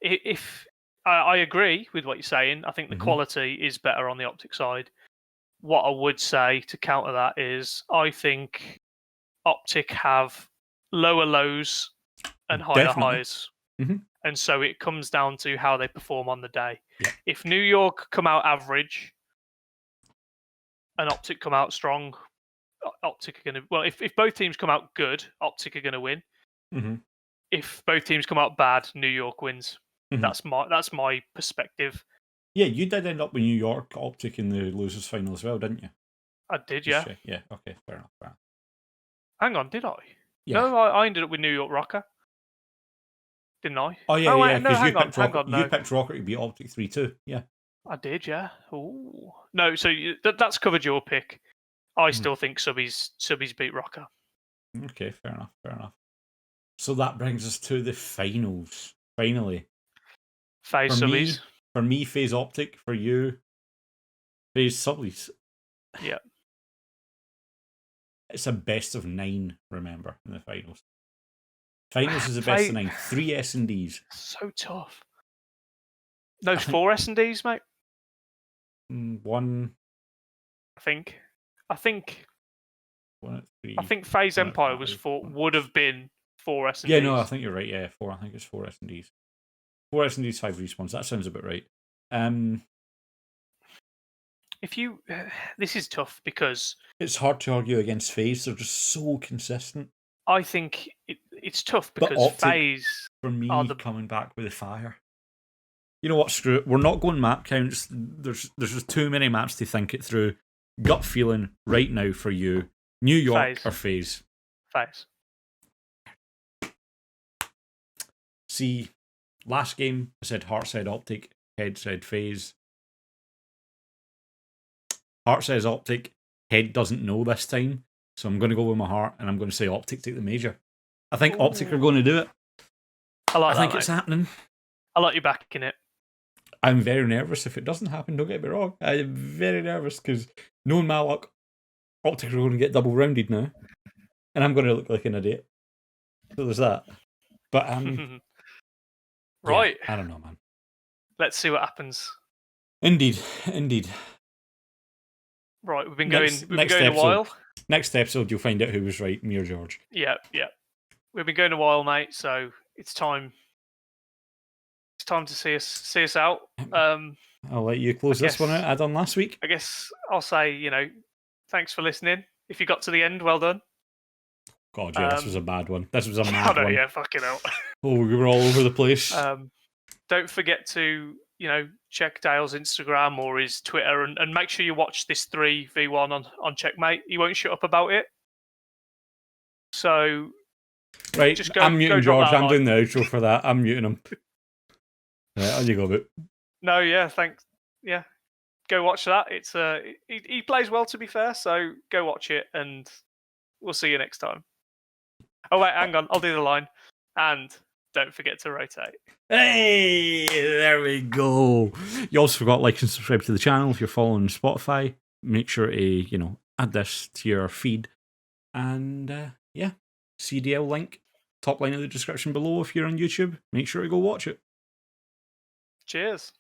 if I agree with what you're saying, I think the quality is better on the Optic side. What I would say to counter that is, I think Optic have lower lows and higher highs. And so it comes down to how they perform on the day. Yeah. If New York come out average and Optic come out strong, Optic are going to... Well, if both teams come out good, Optic are going to win. If both teams come out bad, New York wins. That's my perspective. Yeah, you did end up with New York Optic in the losers final as well, didn't you? I did, yeah. Yeah, okay, fair enough. Hang on, did I? Yeah. No, I ended up with New York Rocker. Didn't I? Oh, yeah, wait, no, because hang on, you picked Rocker to beat Optic 3-2, yeah. I did, yeah. Ooh. No, so that's covered your pick. I still think Subbies beat Rocker. Okay, fair enough. So that brings us to the finals, finally. FaZe Subbies. For me, FaZe Optic. For you, FaZe Subbies. Yeah. It's a best of 9, remember, in the finals. Finals is a best of 9. 3 S&Ds. So tough. No, 4 S&Ds, mate? 1. I think. 1 at 3. I think FaZe Empire was 4. Would have been 4 S&Ds. Yeah, no, I think you're right. Yeah, 4. I think it's 4 S&Ds. 4 S&Ds, 5 respawns. That sounds about right. If you... this is tough because... It's hard to argue against FaZe. They're just so consistent. I think it's tough because FaZe... For me, coming back with the fire. You know what, screw it. We're not going map counts. There's just too many maps to think it through. Gut feeling right now for you. New York or FaZe? FaZe. See, last game I said Heart said Optic, Head said FaZe. Heart says Optic, Head doesn't know this time, so I'm going to go with my heart and I'm going to say Optic take the major. I think Optic are going to do it. I think it's happening. I like you backing it. I'm very nervous if it doesn't happen, don't get me wrong. I'm very nervous because knowing my luck, Optic are going to get double rounded now. And I'm going to look like an idiot. So there's that. But right. Yeah, I don't know, man. Let's see what happens. Indeed. Right, we've been going a while. Next episode, you'll find out who was right, me or George. Yeah. We've been going a while, mate. So it's time. It's time to see us out. I'll let you close this one out. I done last week. I guess I'll say, thanks for listening. If you got to the end, well done. God, yeah, this was a bad one. This was a mad one. Yeah, fucking hell. Oh, we were all over the place. Don't forget to, check Dale's Instagram or his Twitter and make sure you watch this 3v1 on Checkmate. He won't shut up about it. So, right, just I'm muting George. I'm doing the outro for that. I'm muting him. Right, how you go, bit? No, yeah, thanks. Yeah, go watch that. It's he plays well, to be fair. So go watch it, and we'll see you next time. Oh wait, hang on. I'll do the line, and don't forget to rotate. Hey, there we go. You also forgot to like and subscribe to the channel if you're following Spotify. Make sure to add this to your feed, and CDL link top line of the description below if you're on YouTube. Make sure to go watch it. Cheers.